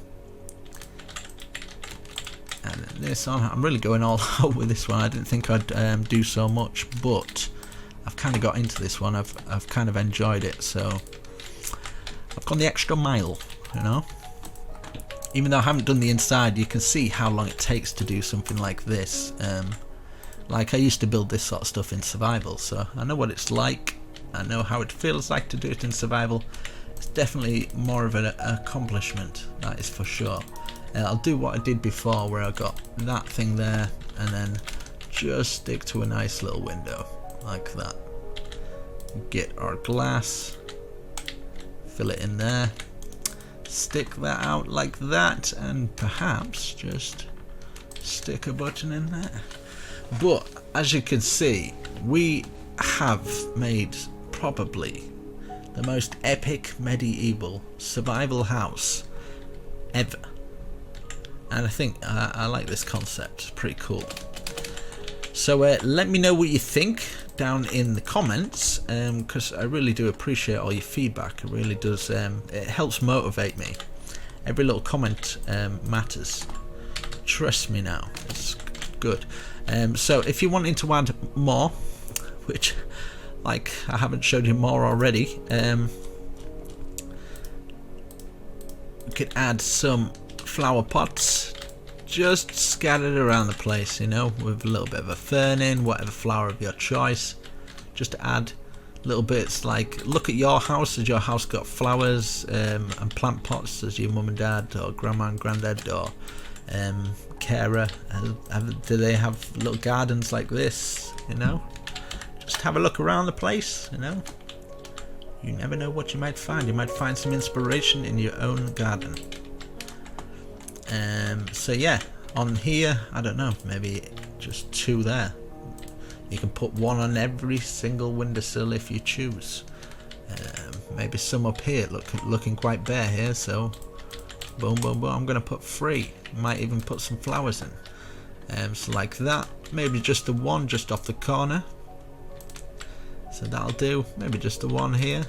and then this on. I'm really going all out with this one. I didn't think I'd do so much, but I've kind of got into this one. I've kind of enjoyed it, so I've gone the extra mile, you know. Even though I haven't done the inside, you can see how long it takes to do something like this. Like, I used to build this sort of stuff in survival, so I know what it's like. I know how it feels like to do it in survival. It's definitely more of an accomplishment, that is for sure. I'll do what I did before, where I got that thing there, and then just stick to a nice little window, like that. Get our glass, fill it in there, stick that out like that, and perhaps just stick a button in there. But as you can see, we have made probably the most epic medieval survival house ever, and I think I like this concept. It's pretty cool. So let me know what you think down in the comments, because I really do appreciate all your feedback. It really does. It helps motivate me. Every little comment matters. Trust me now, it's good. So if you're wanting to add more, which, like, I haven't showed you more already, you could add some flower pots just scattered around the place, you know, with a little bit of a fern in, whatever flower of your choice, just to add little bits. Like, look at your house. Has your house got flowers and plant pots? Does your mum and dad or grandma and granddad or carer, do they have little gardens like this, you know? Just have a look around the place, you know. You never know what you might find. You might find some inspiration in your own garden. So yeah, on here, I don't know, maybe just 2 there. You can put 1 on every single windowsill if you choose. Maybe some up here, looking quite bare here, so boom, boom, boom. I'm going to put 3. Might even put some flowers in. So like that. Maybe just the 1 just off the corner. So that'll do. Maybe just the 1 here.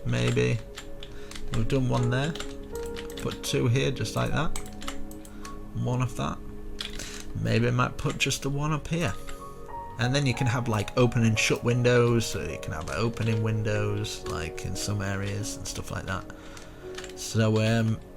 Maybe. We've done 1 there. Put 2 here just like that. 1 of that. Maybe I might put just the 1 up here. And then you can have like open and shut windows, so you can have opening windows like in some areas and stuff like that. So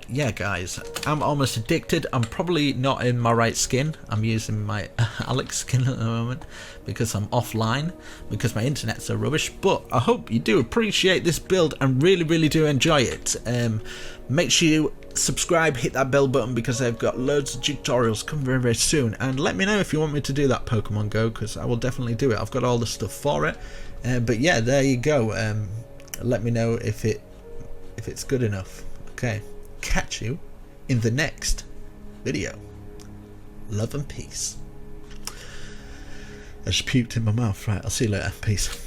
yeah guys, I'm almost addicted. I'm probably not in my right skin. I'm using my Alex skin at the moment because I'm offline, because my internet's so rubbish. But I hope you do appreciate this build and really do enjoy it. Make sure you subscribe, hit that bell button, because I've got loads of tutorials coming very soon. And let me know if you want me to do that Pokemon Go, because I will definitely do it. I've got all the stuff for it. But yeah, there you go. Let me know if it's good enough. Okay, catch you in the next video. Love and peace. I just puked in my mouth. Right, I'll see you later. Peace.